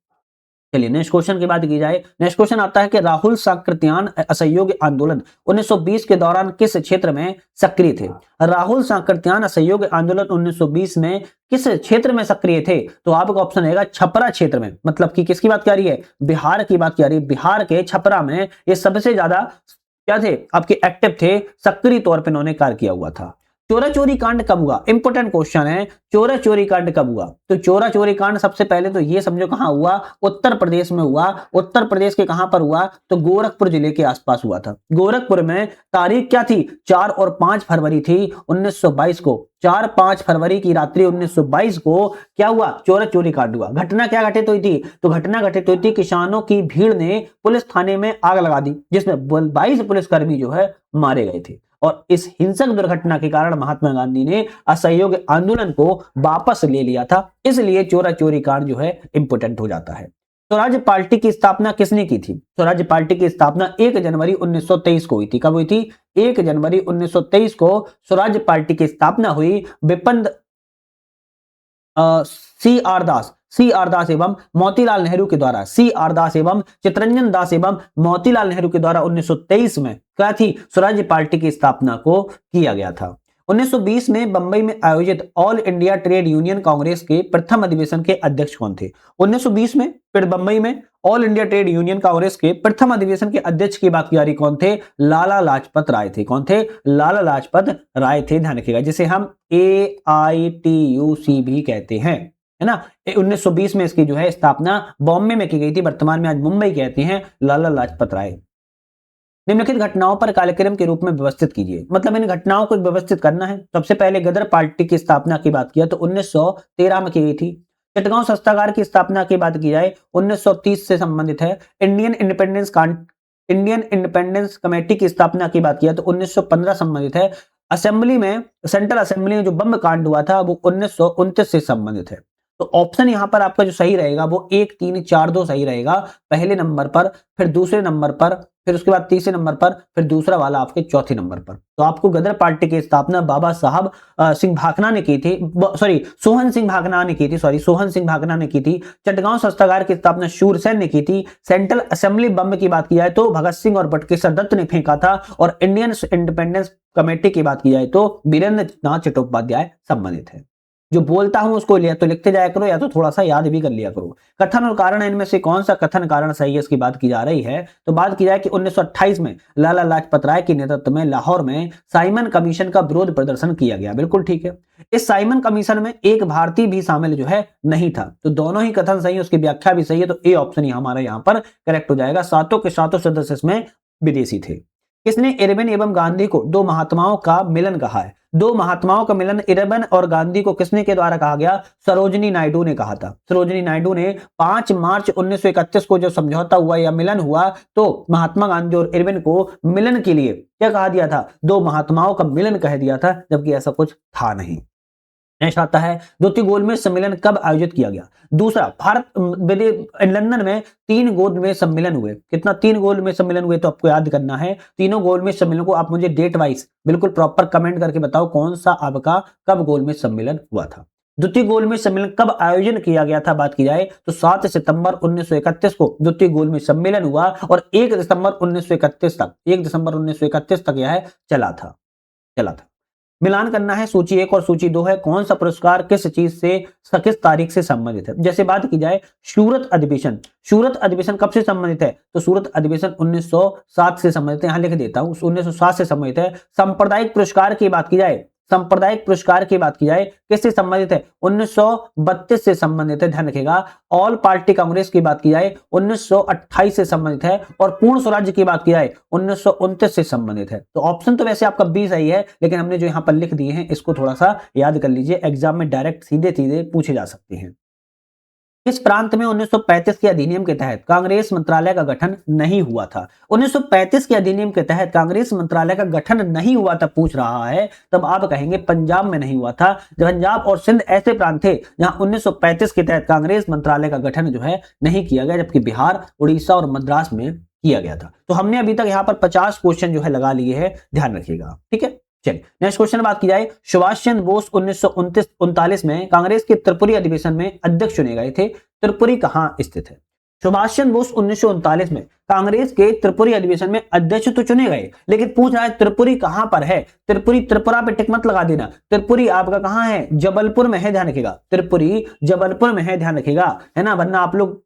चलिए नेक्स्ट क्वेश्चन की बात की जाए। नेक्स्ट क्वेश्चन आता है कि राहुल साकृत्यान असहयोग आंदोलन 1920 के दौरान किस क्षेत्र में सक्रिय थे? राहुल साकृत्यान असहयोग आंदोलन 1920 में किस क्षेत्र में सक्रिय थे? तो आपका ऑप्शन रहेगा छपरा क्षेत्र में। मतलब कि किसकी बात कर रही है? बिहार की बात कर रही है। बिहार के छपरा में ये सबसे ज्यादा क्या थे? आपके एक्टिव थे, सक्रिय तौर पर इन्होंने कार्य किया हुआ था। चोरा चोरी कांड कब हुआ? इंपोर्टेंट क्वेश्चन है, चोरा चोरी कांड कब हुआ? तो चोरा चोरी कांड सबसे पहले तो ये समझो कहां हुआ? उत्तर प्रदेश में हुआ। उत्तर प्रदेश के कहां पर हुआ? तो गोरखपुर जिले के आसपास हुआ था। गोरखपुर में तारीख क्या थी? 4 और 5 फरवरी थी 1922 को। 4-5 फरवरी की रात्रि 1922 को क्या हुआ? चोरा चोरी कांड हुआ। घटना क्या घटित हुई थी? तो घटना घटित हुई थी, किसानों की भीड़ ने पुलिस थाने में आग लगा दी, जिसमें 22 पुलिसकर्मी जो है मारे गए थे। और इस हिंसक दुर्घटना के कारण महात्मा गांधी ने असहयोग आंदोलन को वापस ले लिया था। इसलिए चोरा चोरी कांड जो है इंपोर्टेंट हो जाता है। स्वराज पार्टी की स्थापना किसने की थी? स्वराज पार्टी की स्थापना 1 जनवरी 1923 को हुई थी। कब हुई थी? 1 जनवरी 1923 को स्वराज पार्टी की स्थापना हुई। सी आर दास एवं मोतीलाल नेहरू के द्वारा, सी आर दास एवं चितरंजन दास एवं मोतीलाल नेहरू के द्वारा 1923 में क्या थी, स्वराज्य पार्टी की स्थापना को किया गया था। 1920 में बंबई में आयोजित all India trade union Congress के प्रथम अधिवेशन के अध्यक्ष कौन थे? 1920 में फिर बंबई में all India trade union Congress के प्रथम अधिवेशन के अध्यक्ष की बात की जा रही, कौन थे? लाला लाजपत राय थे। कौन थे? लाला लाजपत राय थे, ध्यान रखिएगा, जिसे हम AITUC भी कहते हैं, है ना। 1920 में इसकी जो है स्थापना बॉम्बे में की गई थी, वर्तमान में आज मुंबई कहते हैं, लाला लाजपत राय। निम्नलिखित घटनाओं पर कार्यक्रम के रूप में व्यवस्थित कीजिए, मतलब इन घटनाओं को व्यवस्थित करना है। सबसे पहले गदर पार्टी की स्थापना की बात किया तो 1913 में की गई थी। चटगांव शस्त्रागार की स्थापना की बात की जाए 1930 से संबंधित है। इंडियन इंडिपेंडेंस कमेटी की स्थापना की बात किया तो 1915 संबंधित है। असेंबली में, सेंट्रल असेंबली में जो बम कांड हुआ था वो 1929 से संबंधित है। तो ऑप्शन यहां पर आपका जो सही रहेगा वो 1 3 4 2 सही रहेगा, पहले नंबर पर, फिर दूसरे नंबर पर, फिर उसके बाद तीसरे नंबर पर, फिर दूसरा वाला आपके चौथे नंबर पर। तो आपको गदर पार्टी की स्थापना बाबा साहब सिंह भाकना ने की थी, सोहन सिंह भाकना ने की थी। चटगांव शस्त्रागार की स्थापना शूरसेन ने की थी। सेंट्रल असेंबली बम की बात की जाए तो भगत सिंह और बटुकेश्वर दत्त ने फेंका था। और इंडियन इंडिपेंडेंस कमेटी की बात की जाए तो वीरेंद्र नाथ चट्टोपाध्याय संबंधित है। जो बोलता हूं उसको या तो लिखते जाया करो या तो थोड़ा सा याद भी कर लिया करो। कथन और कारण, इनमें से कौन सा कथन कारण सही है, इसकी बात की जा रही है। तो बात की जाए कि 1928 में लाला लाजपत राय के नेतृत्व में लाहौर में साइमन कमीशन का विरोध प्रदर्शन किया गया, बिल्कुल ठीक है। इस साइमन कमीशन में एक भारतीय भी शामिल जो है नहीं था। तो दोनों ही कथन सही है, उसकी व्याख्या भी सही है, तो ए ऑप्शन ही हमारा यहां पर करेक्ट हो जाएगा। सातों के सातों सदस्य इसमें विदेशी थे। किसने इरविन एवं गांधी को दो महात्माओं का मिलन कहा है? दो महात्माओं का मिलन इरविन और गांधी को किसने के द्वारा कहा गया? सरोजिनी नायडू ने कहा था। सरोजिनी नायडू ने 5 मार्च 1931 को जब समझौता हुआ या मिलन हुआ तो महात्मा गांधी और इरविन को मिलन के लिए क्या कहा दिया था? दो महात्माओं का मिलन कह दिया था, जबकि ऐसा कुछ था नहीं। नेक्स्ट आता है, द्वितीय गोलमेज सम्मेलन कब आयोजित किया गया? दूसरा, लंदन में 3 गोलमेज सम्मेलन हुए। कितना? 3 गोलमेज सम्मेलन हुए, तो आपको याद करना है। तीनों गोलमेज सम्मेलन को आप मुझे डेट वाइज बिल्कुल प्रॉपर कमेंट करके बताओ कौन सा आपका कब गोलमेज सम्मेलन हुआ था। द्वितीय गोलमेज सम्मेलन कब आयोजन किया गया था बात की जाए तो 7 सितंबर 1931 को द्वितीय गोलमेज सम्मेलन हुआ और 1 दिसंबर 1931 तक यह चला था। मिलान करना है, सूची 1 और सूची 2 है। कौन सा पुरस्कार किस चीज से, किस तारीख से संबंधित है? जैसे बात की जाए सूरत अधिवेशन कब से संबंधित है? तो सूरत अधिवेशन 1907 से संबंधित है, यहां लिख देता हूं, 1907 से संबंधित है। सांप्रदायिक पुरस्कार की बात की जाए किससे संबंधित है? 1932 से संबंधित है, ध्यान रखिएगा। ऑल पार्टी कांग्रेस की बात की जाए 1928 से संबंधित है और पूर्ण स्वराज्य की बात की जाए 1929 से संबंधित है। तो ऑप्शन तो वैसे आपका बी सही है, लेकिन हमने जो यहां पर लिख दिए हैं इसको थोड़ा सा याद कर लीजिए, एग्जाम में डायरेक्ट सीधे पूछे जा सकते हैं। इस प्रांत में 1935 के अधिनियम के तहत कांग्रेस मंत्रालय का गठन नहीं हुआ था। 1935 के अधिनियम के तहत कांग्रेस मंत्रालय का गठन नहीं हुआ था पूछ रहा है, तब आप कहेंगे पंजाब में नहीं हुआ था। पंजाब और सिंध ऐसे प्रांत थे जहां 1935 के तहत कांग्रेस मंत्रालय का गठन जो है नहीं किया गया, जबकि बिहार, उड़ीसा और मद्रास में किया गया था। तो हमने अभी तक यहाँ पर 50 क्वेश्चन जो है लगा लिए हैं, ध्यान रखिएगा, ठीक है। चलिए नेक्स्ट क्वेश्चन बात की जाए, सुभाष चंद्र बोस 1939 में कांग्रेस के त्रिपुरी अधिवेशन में अध्यक्ष चुने गए थे। त्रिपुरी कहां स्थित है? सुभाष चंद्र बोस 1939 में कांग्रेस के त्रिपुरी अधिवेशन में अध्यक्ष तो चुने गए, लेकिन पूछ रहा है त्रिपुरी कहां पर है? त्रिपुरा पे टिक मत लगा देना। त्रिपुरी आपका कहां है? जबलपुर में है, ध्यान रखिएगा। त्रिपुरी जबलपुर में है, ध्यान रखिएगा, है ना, वरना आप लोग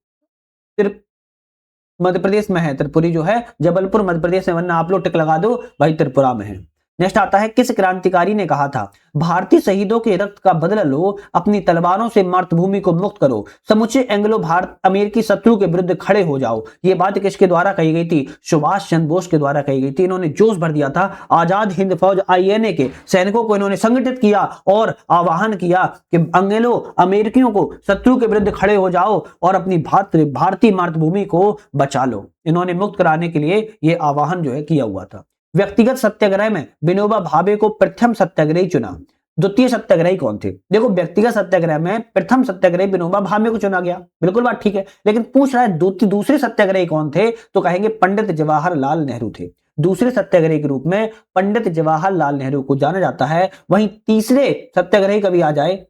मध्य प्रदेश में है। त्रिपुरी जो है जबलपुर मध्य प्रदेश में, वरना आप लोग टिक लगा दो भाई त्रिपुरा में है। नेक्स्ट आता है, किस क्रांतिकारी ने कहा था भारतीय शहीदों के रक्त का बदला लो, अपनी तलवारों से मातृभूमि को मुक्त करो, समुचे एंग्लो भारत अमेरिकी शत्रु के विरुद्ध खड़े हो जाओ। ये बात किसके द्वारा कही गई थी? सुभाष चंद्र बोस के द्वारा कही गई थी। इन्होंने जोश भर दिया था। आजाद हिंद फौज INA के सैनिकों को इन्होंने संगठित किया और आह्वान किया कि अंग्रेजों अमेरिकियों को शत्रु के विरुद्ध खड़े हो जाओ और अपनी भारतीय मातृभूमि को बचा लो। इन्होंने मुक्त कराने के लिए यह आह्वान जो है किया हुआ था। व्यक्तिगत सत्याग्रह में विनोबा भावे को प्रथम सत्याग्रही चुना। द्वितीय सत्याग्रही कौन थे? देखो, व्यक्तिगत सत्याग्रह में प्रथम सत्याग्रही विनोबा भावे को चुना गया, बिल्कुल बात ठीक है, लेकिन पूछ रहा है दूसरे सत्याग्रही कौन थे? तो कहेंगे पंडित जवाहरलाल नेहरू थे। दूसरे सत्याग्रही के रूप में पंडित जवाहरलाल नेहरू को जाना जाता है। वहीं तीसरे सत्याग्रही कभी आ जाए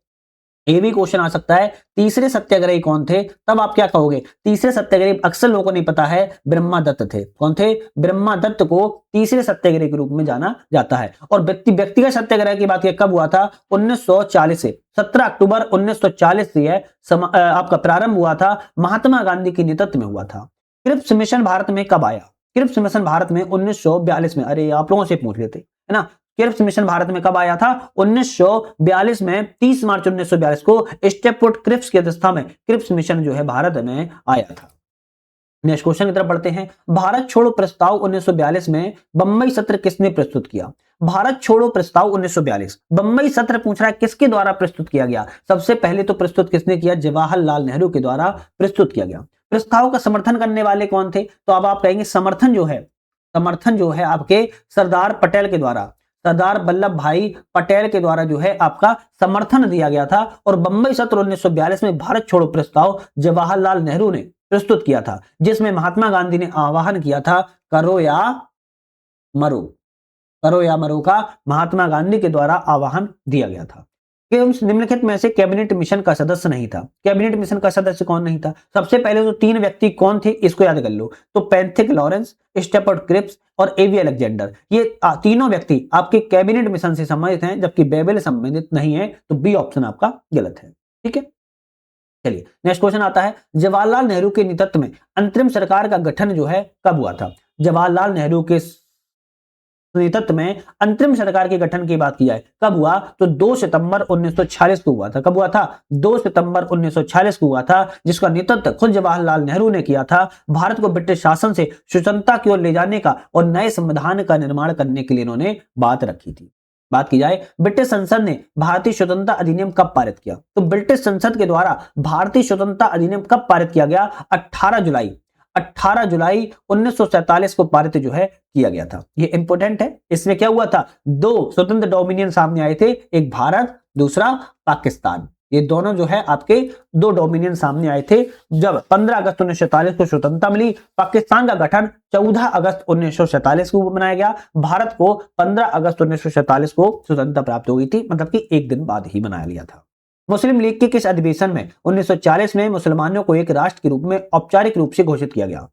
ये भी क्वेश्चन आ सकता है, तीसरे सत्याग्रही कौन थे, तब आप क्या कहोगे, तीसरे सत्याग्रही अक्सर लोगों को नहीं पता है, ब्रह्मादत्त थे। कौन थे, ब्रह्मादत्त को तीसरे सत्याग्रही के रूप में जाना जाता है। और व्यक्तिगत सत्याग्रह की बात कब हुआ था, 1940 से 17 अक्टूबर 1940 से आपका प्रारंभ हुआ था, महात्मा गांधी के नेतृत्व में हुआ था। क्रिप्स मिशन भारत में कब आया, क्रिप्स मिशन भारत में 1942 में, अरे आप लोगों से पूछ लेते है ना, क्रिप्स मिशन भारत में कब आया था, 1942 में, 30 मार्च 1942 को स्टेपफोर्ड क्रिप्स की अध्यक्षता में क्रिप्स मिशन जो है भारत में आया था। नेक्स्ट क्वेश्चन की तरफ बढ़ते हैं, भारत छोड़ो प्रस्ताव 1942 में बंबई सत्र किसने प्रस्तुत किया, भारत छोड़ो प्रस्ताव 1942 बंबई सत्र पूछ रहा है किसके द्वारा प्रस्तुत किया गया, सबसे पहले तो प्रस्तुत किसने किया, जवाहरलाल नेहरू के द्वारा प्रस्तुत किया गया। प्रस्ताव का समर्थन करने वाले कौन थे, तो अब आप कहेंगे समर्थन जो है आपके सरदार पटेल के द्वारा, सरदार वल्लभ भाई पटेल के द्वारा जो है आपका समर्थन दिया गया था। और बंबई सत्र 1942 में भारत छोड़ो प्रस्ताव जवाहरलाल नेहरू ने प्रस्तुत किया था, जिसमें महात्मा गांधी ने आह्वान किया था, करो या मरो, करो या मरो का महात्मा गांधी के द्वारा आह्वान दिया गया था। निम्नलिखित में से कैबिनेट मिशन का सदस्य नहीं था, कैबिनेट मिशन का सदस्य कौन नहीं था, सबसे पहले तो 3 व्यक्ति कौन थे इसको याद कर लो, तो पैंथिक लॉरेंस, स्टेफर्ड क्रिप्स और एवी अलेक्जेंडर, ये तीनों व्यक्ति आपके कैबिनेट मिशन से संबंधित हैं, जबकि बेबल संबंधित नहीं है, तो बी ऑप्शन आपका गलत है। ठीक है, चलिए नेक्स्ट क्वेश्चन आता है, जवाहरलाल नेहरू के नेतृत्व में अंतरिम सरकार का गठन जो है कब हुआ था, जवाहरलाल नेहरू के नेतृत्व में अंतरिम सरकार के गठन की बात की जाए कब हुआ, तो 2 सितंबर 1946 को हुआ था। कब हुआ था, 2 सितंबर 1946 को हुआ था, जिसका नेतृत्व खुद जवाहरलाल नेहरू ने किया था। भारत को ब्रिटिश शासन से स्वतंत्रता की ओर ले जाने का और नए संविधान का निर्माण करने के लिए इन्होंने बात रखी थी। बात की जाए ब्रिटिश संसद ने भारतीय स्वतंत्रता अधिनियम कब पारित किया, तो ब्रिटिश संसद के द्वारा भारतीय स्वतंत्रता अधिनियम कब पारित किया गया, 18 जुलाई 1947 को पारित जो है किया गया था। ये इंपॉर्टेंट है, इसमें क्या हुआ था, 2 स्वतंत्र डोमिनियन सामने आए थे, एक भारत दूसरा पाकिस्तान, ये दोनों जो है आपके 2 डोमिनियन सामने आए थे। जब 15 अगस्त 1947 को स्वतंत्रता मिली, पाकिस्तान का गठन 14 अगस्त 1947 को बनाया गया, भारत को 15 अगस्त 1947 को स्वतंत्रता प्राप्त हो गई थी, मतलब कि एक दिन बाद ही बनाया गया था। मुस्लिम लीग के किस अधिवेशन में 1940 में मुसलमानों को एक राष्ट्र के रूप में औपचारिक रूप से घोषित किया गया,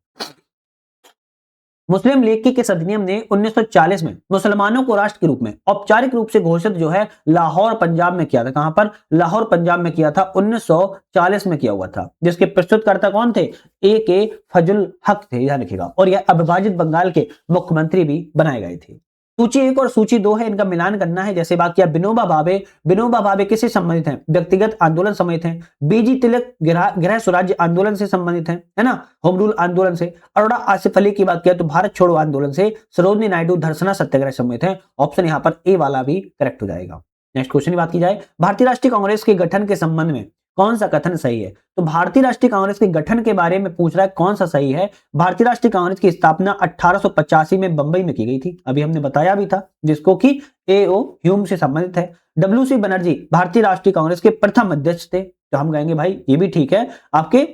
मुस्लिम लीग के किस अधिनियम ने 1940 में मुसलमानों को राष्ट्र के रूप में औपचारिक रूप से घोषित जो है लाहौर पंजाब में किया था, कहां पर, लाहौर पंजाब में किया था, 1940 में किया हुआ था, जिसके प्रस्तुतकर्ता कौन थे, ए फजल हक थे, ध्यान रखिएगा, और यह अविभाजित बंगाल के मुख्यमंत्री भी बनाए गए थे। सूची 1 और सूची 2 है, इनका मिलान करना है। जैसे बात किया विनोबा भावे किससे संबंधित हैं, व्यक्तिगत आंदोलन संबंधित हैं, बीजी तिलक गृह स्वराज्य आंदोलन से संबंधित हैं, है ना, होम रूल आंदोलन से, अरोड़ा आसिफ अली की बात किया तो भारत छोड़ो आंदोलन से, सरोजनी नायडू धरसना सत्याग्रह संबंधित हैं। ऑप्शन यहाँ पर ए वाला भी करेक्ट हो जाएगा। नेक्स्ट क्वेश्चन की बात की जाए, भारतीय राष्ट्रीय कांग्रेस के गठन के संबंध में कौन सा कथन सही है, तो भारतीय राष्ट्रीय कांग्रेस के गठन के बारे में पूछ रहा है कौन सा सही है। भारतीय राष्ट्रीय कांग्रेस की स्थापना 1885 में बंबई में की गई थी, अभी हमने बताया भी था, जिसको कि ए.ओ. ह्यूम से संबंधित है। डब्ल्यू.सी. बनर्जी भारतीय राष्ट्रीय कांग्रेस के प्रथम अध्यक्ष थे, तो हम कहेंगे भाई ये भी ठीक है, आपके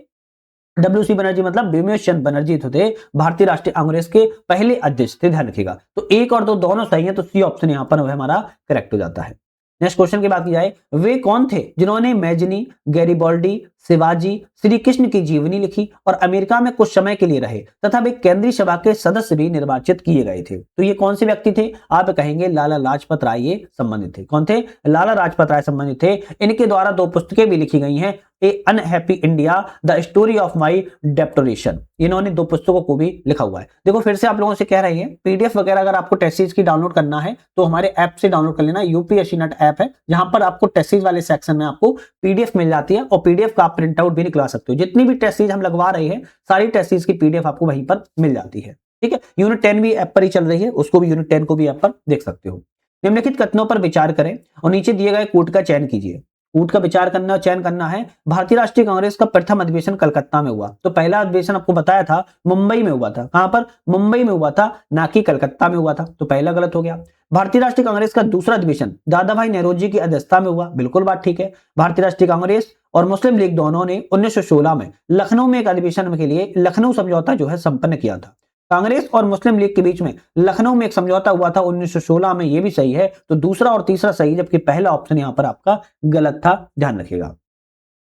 डब्ल्यू.सी. बनर्जी मतलब भीमेश चंद्र बनर्जी थे भारतीय राष्ट्रीय कांग्रेस के पहले अध्यक्ष थे, ध्यान रखिएगा। तो 1 और 2 दोनों सही है, तो सी ऑप्शन यहाँ पर हमारा करेक्ट हो जाता है। नेक्स्ट क्वेश्चन की बात की जाए, वे कौन थे जिन्होंने मैजनी, गैरिबॉल्डी, शिवाजी, श्री कृष्ण की जीवनी लिखी और अमेरिका में कुछ समय के लिए रहे तथा वे केंद्रीय सभा के सदस्य भी निर्वाचित किए गए थे, तो ये कौन से व्यक्ति थे, आप कहेंगे लाला लाजपत राय ये संबंधित थे। कौन थे, लाला लाजपत राय संबंधित थे। इनके द्वारा 2 पुस्तकें भी लिखी गई हैं, a unhappy India, the story of my deportation, इन्होंने 2 पुस्तकों को भी लिखा हुआ है। देखो फिर से आप लोगों से कह रहे हैं, पीडीएफ वगैरह अगर आपको टेस्ट सीरीज की डाउनलोड करना है तो हमारे ऐप से डाउनलोड कर लेना, यूपीएससी नेट ऐप है, जहां पर आपको टेस्ट सीरीज वाले सेक्शन में आपको पीडीएफ मिल जाती है और पीडीएफ का आप प्रिंट आउट भी निकला सकते हो। जितनी भी टेस्ट सीरीज हम लगवा रहे हैं सारी टेस्ट सीरीज की पीडीएफ आपको वहीं पर मिल जाती है। ठीक है, यूनिट 10 भी ऐप पर ही चल रही है, उसको भी यूनिट 10 को भी ऐप पर देख सकते हो। निम्नलिखित कथनों पर विचार करें और नीचे दिए गए कूट का चयन कीजिए। कूट का विचार करना, चयन करना है। भारतीय राष्ट्रीय कांग्रेस का प्रथम अधिवेशन कलकत्ता में हुआ, तो पहला अधिवेशन आपको बताया था मुंबई में हुआ था, कहां पर, मुंबई में हुआ था, ना कि कलकत्ता में हुआ था, तो पहला गलत हो गया। भारतीय राष्ट्रीय कांग्रेस का दूसरा अधिवेशन दादा भाई नौरोजी की अध्यक्षता में हुआ, बिल्कुल बात ठीक है। भारतीय राष्ट्रीय कांग्रेस और मुस्लिम लीग दोनों ने 1916 में लखनऊ में एक अधिवेशन के लिए लखनऊ समझौता जो है संपन्न किया था। कांग्रेस और मुस्लिम लीग के बीच में लखनऊ में एक समझौता हुआ था 1916 में, ये भी सही है। तो दूसरा और तीसरा सही, जबकि पहला ऑप्शन यहां पर आपका गलत था, ध्यान रखिएगा।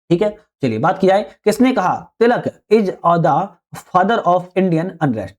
ठीक है, चलिए बात की जाए, किसने कहा Tilak is the father of Indian unrest?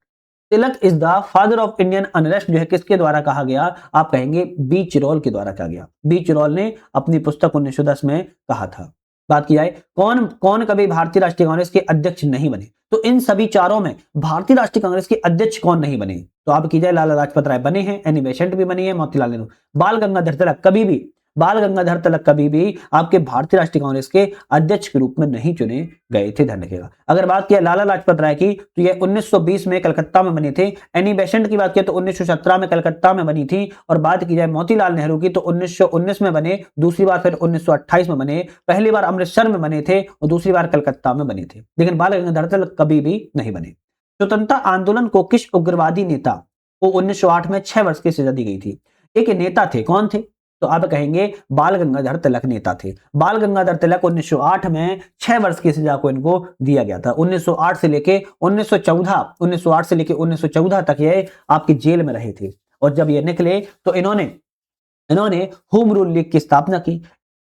Tilak is the father of Indian unrest जो है किसके द्वारा कहा गया? आप कहेंगे बी चिरोल के द्वारा कहा गया। बी चिरोल ने अपनी पुस्तक 1910 में कहा था। बात की जाए, कौन कौन कभी भारतीय राष्ट्रीय कांग्रेस के अध्यक्ष नहीं बने? तो इन सभी चारों में भारतीय राष्ट्रीय कांग्रेस के अध्यक्ष कौन नहीं बने? तो आप की जाए, लाला लाजपत राय बने हैं, एनी बेसेंट भी बनी है, मोतीलाल नेहरू। बाल गंगाधर तिलक कभी भी बाल गंगाधर तिलक कभी भी आपके भारतीय राष्ट्रीय कांग्रेस के अध्यक्ष के रूप में नहीं चुने गए थे, ध्यान रखिएगा। अगर बात किया लाला लाजपत राय की, तो ये 1920 में कलकत्ता में बने थे। एनी बेसेंट की बात किया तो 1917 में कलकत्ता में बनी थी। और बात की जाए मोतीलाल नेहरू की, तो 1919 में बने, दूसरी बार फिर 1928 में बने। पहली बार अमृतसर में बने थे और दूसरी बार कलकत्ता में बने थे, लेकिन बाल गंगाधर तिलक कभी भी नहीं बने। स्वतंत्रता आंदोलन को किस उग्रवादी नेता को 1908 में 6 वर्ष की सजा दी गई थी? एक नेता थे, कौन थे? तो आप कहेंगे बाल गंगाधर तिलक नेता थे। बाल गंगाधर तिलक 1908 में 6 वर्ष की सजा को इनको दिया गया था। 1908 से लेके 1914 तक ये आपकी जेल में रहे थे। और जब ये निकले तो इन्होंने होम रूल लीग की स्थापना की।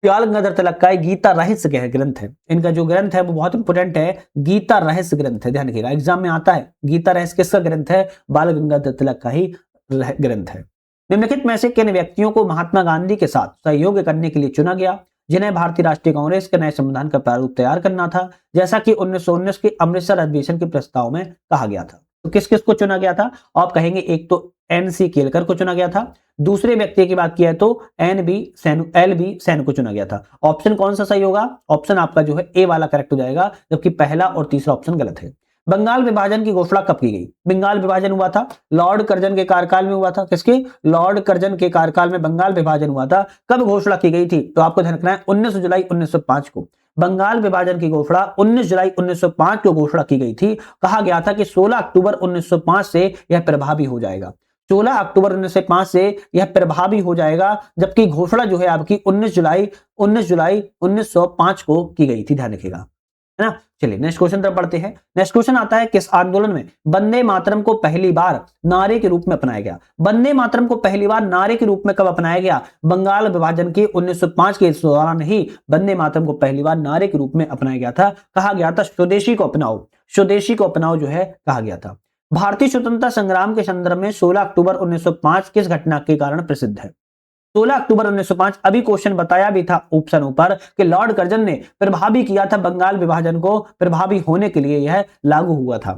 बाल गंगाधर तिलक का गीता रहस्य ग्रंथ है, इनका जो ग्रंथ है वो बहुत इंपोर्टेंट है, गीता रहस्य ग्रंथ है, ध्यान रखिएगा, एग्जाम में आता है। गीता रहस्य किसका ग्रंथ है? बाल गंगाधर तिलक का ही ग्रंथ है। निम्नलिखित में से किन व्यक्तियों को महात्मा गांधी के साथ सहयोग करने के लिए चुना गया, जिन्हें भारतीय राष्ट्रीय कांग्रेस के नए संविधान का प्रारूप तैयार करना था, जैसा कि 1919 के अमृतसर अधिवेशन के प्रस्ताव में कहा गया था? तो किस किस को चुना गया था? आप कहेंगे एक तो एनसी केलकर को चुना गया था। दूसरे व्यक्ति की बात किया है तो एल बी सैन को चुना गया था। ऑप्शन कौन सा सही होगा? ऑप्शन आपका जो है ए वाला करेक्ट हो जाएगा, जबकि पहला और तीसरा ऑप्शन गलत है। बंगाल विभाजन की घोषणा कब की गई? बंगाल विभाजन हुआ था लॉर्ड कर्जन के कार्यकाल में हुआ था। किसके? लॉर्ड कर्जन के कार्यकाल में बंगाल विभाजन हुआ था। कब घोषणा की गई थी? तो आपको ध्यान रखना है 19 जुलाई 1905 को बंगाल विभाजन की घोषणा 19 जुलाई 1905 को घोषणा की गई थी। कहा गया था कि 16 अक्टूबर 1905 से यह प्रभावी हो जाएगा। 16 अक्टूबर 1905 से यह प्रभावी हो जाएगा, जबकि घोषणा जो है आपकी 19 जुलाई 1905 को की गई थी, ध्यान रखिएगा, है ना। चलिए नेक्स्ट क्वेश्चन तरफ पढ़ते हैं। नेक्स्ट क्वेश्चन आता है, किस आंदोलन में वंदे मातरम को पहली बार नारे के रूप में अपनाया गया? वंदे मातरम को पहली बार नारे के रूप में कब अपनाया गया? बंगाल विभाजन के 1905 के दौरान ही वंदे मातरम को पहली बार नारे के रूप में अपनाया गया था। कहा गया था स्वदेशी को अपनाओ, स्वदेशी को अपनाओ जो है कहा गया था। भारतीय स्वतंत्रता संग्राम के संदर्भ में 16 अक्टूबर 1905 किस घटना के कारण प्रसिद्ध है? 16 अक्टूबर 1905 अभी क्वेश्चन बताया भी था ऑप्शन ऊपर कि लॉर्ड कर्जन ने प्रभावी किया था बंगाल विभाजन को, प्रभावी होने के लिए यह लागू हुआ था।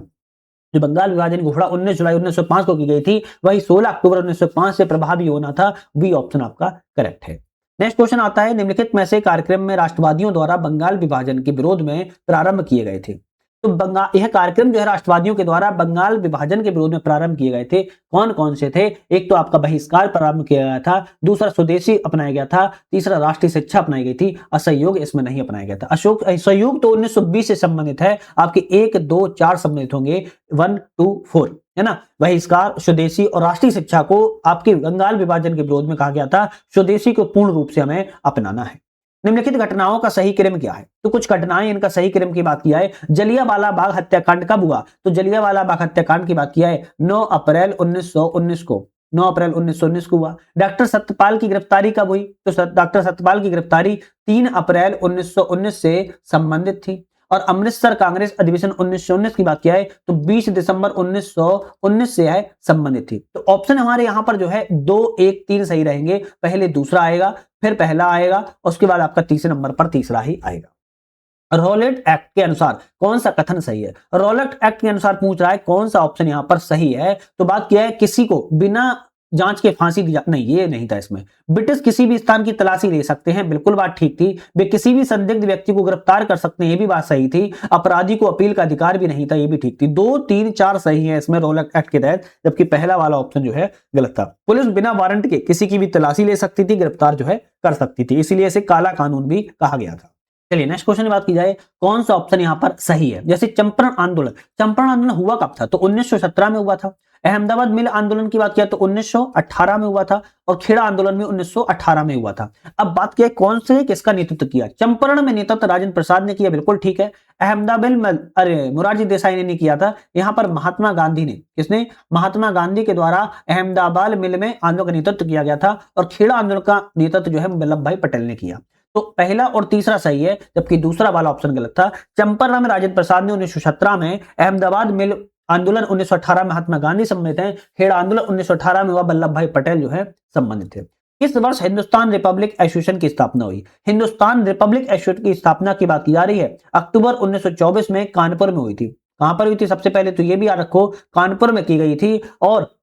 जो बंगाल विभाजन की घोषणा 19 जुलाई 1905 को की गई थी, वही 16 अक्टूबर 1905 से प्रभावी होना था। बी ऑप्शन आपका करेक्ट है। नेक्स्ट क्वेश्चन आता है, निम्नलिखित में से कार्यक्रम में राष्ट्रवादियों द्वारा बंगाल विभाजन के विरोध में प्रारंभ किए गए थे। तो यह कार्यक्रम जो है राष्ट्रवादियों के द्वारा बंगाल विभाजन के विरोध में प्रारंभ किए गए थे। कौन कौन से थे? एक तो आपका बहिष्कार प्रारंभ किया गया था, दूसरा स्वदेशी अपनाया गया था, तीसरा राष्ट्रीय शिक्षा अपनाई गई थी, असहयोग इसमें नहीं अपनाया गया था। सहयोग तो 1920 से संबंधित है, आपके 1, 2, 4 संबंधित होंगे, 1, 2, 4 है ना। बहिष्कार, स्वदेशी और राष्ट्रीय शिक्षा को आपके बंगाल विभाजन के विरोध में कहा गया था। स्वदेशी को पूर्ण रूप से हमें अपनाना है। निम्नलिखित घटनाओं का सही क्रम क्या है? तो कुछ घटनाएं, इनका सही क्रम की बात किया है। जलियांवाला बाग हत्याकांड कब हुआ? तो जलियांवाला बाग हत्याकांड की बात किया है 9 अप्रैल 1919 को, 9 अप्रैल 1919 को हुआ। डॉक्टर सत्यपाल की गिरफ्तारी कब हुई? तो डॉक्टर सत्यपाल की गिरफ्तारी 3 अप्रैल 1919 से संबंधित थी। और अमृतसर कांग्रेस अधिवेशन 1919 की बात किया है तो 20 दिसंबर 1919 से है संबंधित थी। तो ऑप्शन हमारे यहां पर जो है 2, 1, 3 सही रहेंगे। पहले दूसरा आएगा, फिर पहला आएगा, उसके बाद आपका तीसरे नंबर पर तीसरा ही आएगा। रॉलेट एक्ट के अनुसार कौन सा कथन सही है? रॉलेट एक्ट के अनुसार पूछ रहा है कौन सा ऑप्शन यहां पर सही है। तो बात किया है किसी को बिना जांच के फांसी दी नहीं, ये नहीं था इसमें। ब्रिटिश किसी भी स्थान की तलाशी ले सकते हैं, बिल्कुल बात ठीक थी। वे किसी भी संदिग्ध व्यक्ति को गिरफ्तार कर सकते हैं, ये भी बात सही थी। अपराधी को अपील का अधिकार भी नहीं था, ये भी ठीक थी। 2, 3, 4 सही है इसमें रॉलेट एक्ट के तहत, जबकि पहला वाला ऑप्शन जो है गलत था। पुलिस बिना वारंट के किसी की भी तलाशी ले सकती थी, गिरफ्तार जो है कर सकती थी, इसीलिए इसे काला कानून भी कहा गया था। चलिए नेक्स्ट क्वेश्चन की बात की जाए, कौन सा ऑप्शन यहां पर सही है? जैसे चंपारण आंदोलन हुआ कब था? तो 1917 में हुआ था। अहमदाबाद मिल आंदोलन की बात किया तो 1918 में हुआ था और खेड़ा आंदोलन में 1918 में हुआ था। अब बात किया कौन से किसका नेतृत्व किया, चंपारण में नेतृत्व राजेंद्र प्रसाद ने किया, बिल्कुल ठीक है। अहमदाबाद में अरे मोरारजी देसाई ने नहीं किया था, यहां पर महात्मा गांधी ने, किसने, महात्मा गांधी के द्वारा अहमदाबाद मिल में आंदोलन का नेतृत्व किया गया था और खेड़ा आंदोलन का नेतृत्व जो है वल्लभ भाई पटेल ने किया। तो पहला और तीसरा सही है, जबकि दूसरा वाला ऑप्शन गलत था। चंपारण में राजेंद्र प्रसाद ने 1917 में, अहमदाबाद मिल आंदोलन 1918 में महात्मा गांधी सम्मिलित हैं, खेड़ा आंदोलन 1918 में हुआ, वल्लभ भाई पटेल जो है संबंधित थे। किस वर्ष हिंदुस्तान रिपब्लिक एसोसिएशन की स्थापना हुई, हिंदुस्तान रिपब्लिक एसोसिएशन की स्थापना की बात की जा रही है, अक्टूबर 1924 में कानपुर में हुई थी। कहां पर हुई थी, सबसे पहले तो यह भी याद रखो कानपुर में की गई थी। और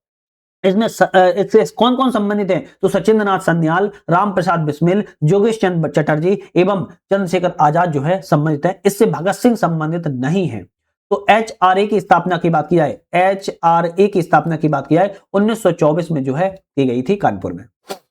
इसमें इससे कौन कौन संबंधित हैं, तो सचिंद्र नाथ सन्याल, राम प्रसाद बिस्मिल, योगेश चंद्र चटर्जी एवं चंद्रशेखर आजाद जो है संबंधित है। इससे भगत सिंह संबंधित नहीं है। तो HRA की स्थापना की बात की जाए, HRA की स्थापना की बात की जाए 1924 में जो है की गई थी कानपुर में।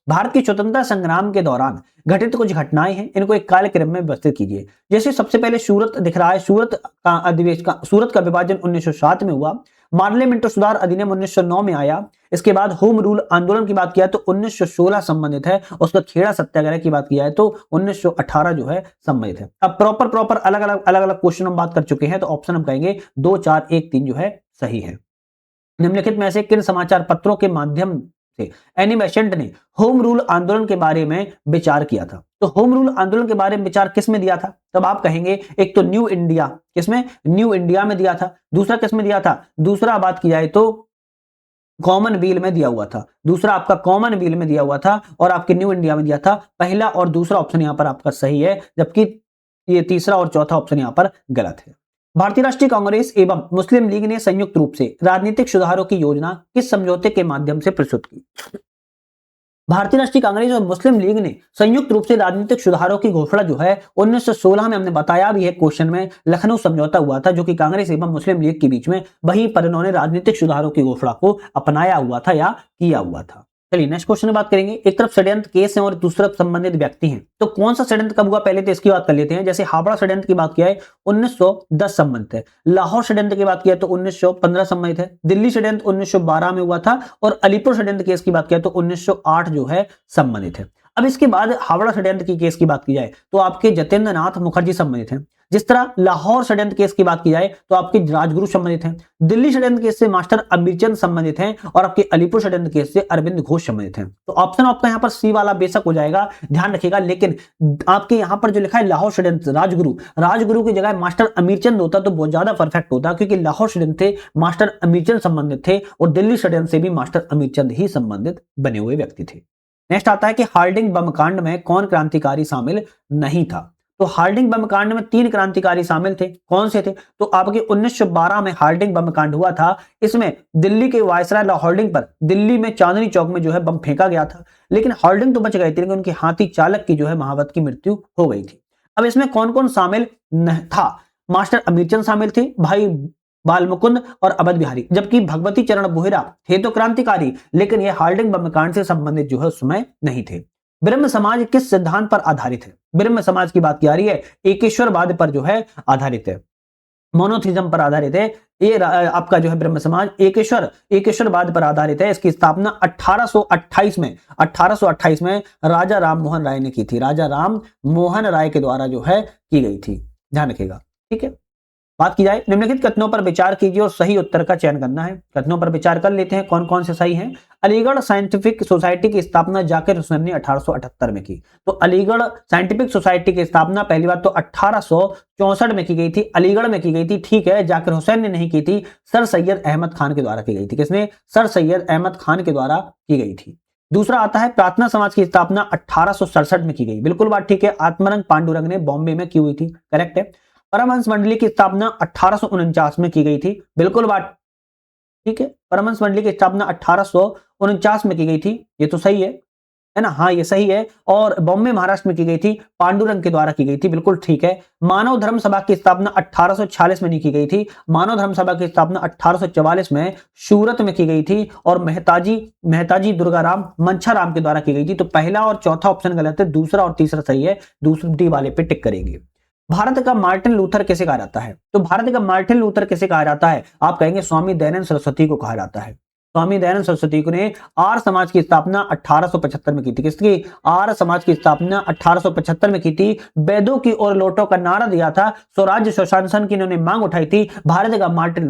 भारत की स्वतंत्रता संग्राम के दौरान घटित कुछ घटनाएं हैं, इनको एक कालक्रम में व्यवस्थित कीजिए। जैसे सबसे पहले सूरत दिख रहा है, सूरत का विभाजन 1907 में हुआ। पार्लियामेंट सुधार अधिनियम 1909 में आया। इसके बाद होम रूल आंदोलन की बात किया तो 1916 संबंधित है। उसका खेड़ा सत्याग्रह की बात किया है तो 1918 जो है संबंधित है। अब प्रॉपर अलग अलग क्वेश्चन हम बात कर चुके हैं, तो ऑप्शन हम कहेंगे 2, 4, 1, 3 जो है सही है। निम्नलिखित में से किन समाचार पत्रों के माध्यम से एनी बेसेंट ने होम रूल आंदोलन के बारे में विचार किया था, तो होम रूल आंदोलन के बारे में विचार किसमें दिया था, तब आप कहेंगे एक तो न्यू इंडिया, किसमें, न्यू इंडिया में दिया था। दूसरा किसमें दिया था, दूसरा बात की जाए तो कॉमनवेल्थ में दिया हुआ था, दूसरा आपका कॉमनवेल्थ में दिया हुआ था और आपके न्यू इंडिया में दिया था। पहला और दूसरा ऑप्शन यहां पर आपका सही है, जबकि ये तीसरा और चौथा ऑप्शन यहां पर गलत है। भारतीय राष्ट्रीय कांग्रेस एवं मुस्लिम लीग ने संयुक्त रूप से राजनीतिक सुधारों की योजना किस समझौते के माध्यम से प्रस्तुत की। भारतीय राष्ट्रीय कांग्रेस और मुस्लिम लीग ने संयुक्त रूप से राजनीतिक सुधारों की घोषणा जो है 1916 में, हमने बताया भी है क्वेश्चन में, लखनऊ समझौता हुआ था जो कि कांग्रेस एवं मुस्लिम लीग के बीच में, वहीं पर इन्होंने राजनीतिक सुधारों की घोषणा को अपनाया हुआ था या किया हुआ था। चलिए नेक्स्ट क्वेश्चन में बात करेंगे। एक तरफ षड्यंत्र केस है और दूसरी तरफ संबंधित व्यक्ति हैं, तो कौन सा षड्यंत्र कब हुआ पहले तो इसकी बात कर लेते हैं। जैसे हावड़ा षड्यंत्र की बात किया है 1910 संबंधित है, लाहौर षड्यंत्र की बात किया तो 1915 संबंधित है, दिल्ली षड्यंत्र 1912 में हुआ था और अलीपुर षड्यंत्र केस की बात किया तो 1908 जो है संबंधित है। अब इसके बाद हावड़ा षड्यंत्र की केस की बात की जाए तो आपके जतेंद्र नाथ मुखर्जी संबंधित हैं। जिस तरह लाहौर षड्यंत्र केस की बात की जाए तो आपके राजगुरु संबंधित हैं, दिल्ली षड्यंत्र केस से मास्टर अमीरचंद संबंधित हैं और आपके अलीपुर षड्यंत्र केस से अरविंद घोष संबंधित हैं। तो ऑप्शन आपका यहाँ पर सी वाला बेशक हो जाएगा, ध्यान रखिएगा, लेकिन आपके यहाँ पर जो लिखा है लाहौर षड्यंत्र राजगुरु की जगह मास्टर अमीरचंद होता तो बहुत ज्यादा परफेक्ट होता, क्योंकि लाहौर षड्यंत्र थे मास्टर अमीरचंद संबंधित थे और दिल्ली षड्यंत्र से भी मास्टर अमीरचंद ही संबंधित बने हुए व्यक्ति थे। नेक्स्ट आता है कि हार्डिंग बम कांड में कौन क्रांतिकारी शामिल नहीं था। तो हार्डिंग बम कांड में 3 क्रांतिकारी शामिल थे, कौन से थे, तो आपके 1912 में हार्डिंग बम कांड हुआ था। इसमें दिल्ली के वायसराय लॉर्ड हार्डिंग पर दिल्ली में चांदनी चौक में जो है बम फेंका गया था, लेकिन हार्डिंग तो बच गए थे, लेकिन उनके हाथी चालक की जो है महावत की मृत्यु हो गई थी। अब इसमें कौन कौन शामिल था, मास्टर अमीरचंद शामिल थे, भाई बाल मुकुंद और अवध बिहारी, जबकि भगवती चरण बोहरा थे तो क्रांतिकारी, लेकिन ये हार्डिंग बम कांड से संबंधित जो है उस समय नहीं थे। ब्रह्म समाज किस सिद्धांत पर आधारित है, ब्रह्म समाज की बात की जा रही है, एकेश्वरवाद पर जो है आधारित है, मोनोथिज्म पर आधारित है। ये आपका जो है ब्रह्म समाज एकेश्वरवाद पर आधारित है। इसकी स्थापना 1828 में राजा राम मोहन राय ने की थी, राजा राम मोहन राय के द्वारा जो है की गई थी, ध्यान रखिएगा, ठीक है। बात की जाए निम्नलिखित कथनों पर विचार कीजिए और सही उत्तर का चयन करना है। कथनों पर विचार कर लेते हैं कौन कौन से सही हैं। अलीगढ़ साइंटिफिक सोसाइटी की स्थापना जाकिर हुसैन ने 1878 में की, तो अलीगढ़ साइंटिफिक सोसाइटी की स्थापना पहली बात तो 1864 में की गई थी, अलीगढ़ में की गई थी, ठीक है, जाकिर हुसैन ने नहीं की थी, सर सैयद अहमद खान के द्वारा की गई थी। किसने, सर सैयद अहमद खान के द्वारा की गई थी। दूसरा आता है प्रार्थना समाज की स्थापना 1867 में की गई, बिल्कुल बात ठीक है, आत्मारंग पांडुरंग ने बॉम्बे में की हुई थी, करेक्ट है। परमहंस मंडली की स्थापना 1849 में की गई थी, बिल्कुल बात ठीक है, परमहंस मंडली की स्थापना 1849 में की गई थी, ये तो सही है ना, हाँ ये सही है। और बॉम्बे महाराष्ट्र में की गई थी, पांडुरंग के द्वारा की गई थी, बिल्कुल ठीक है। मानव धर्म सभा की स्थापना 1846 में नहीं की गई थी, मानव धर्म सभा की स्थापना 1844 में सूरत में की गई थी और मेहताजी दुर्गाराम मंछाराम के द्वारा की गई थी। तो पहला और चौथा ऑप्शन गलत है, दूसरा और तीसरा सही है, दूसरे डी वाले पे टिक करेंगे। भारत का मार्टिन लूथर किसे कहा जाता है, तो भारत का मार्टिन लूथर किसे कहा जाता है, आप कहेंगे स्वामी दयानंद सरस्वती को कहा जाता है। स्वामी दयानंद सरस्वती ने आर्य समाज की स्थापना 1875 में की थी। किसकी? आर्य समाज की स्थापना 1875 में की थी। वेदों की ओर लौटो का नारा दिया था। स्वराज्य स्वशासन की इन्होंने मांग उठाई थी। भारत का मार्टिन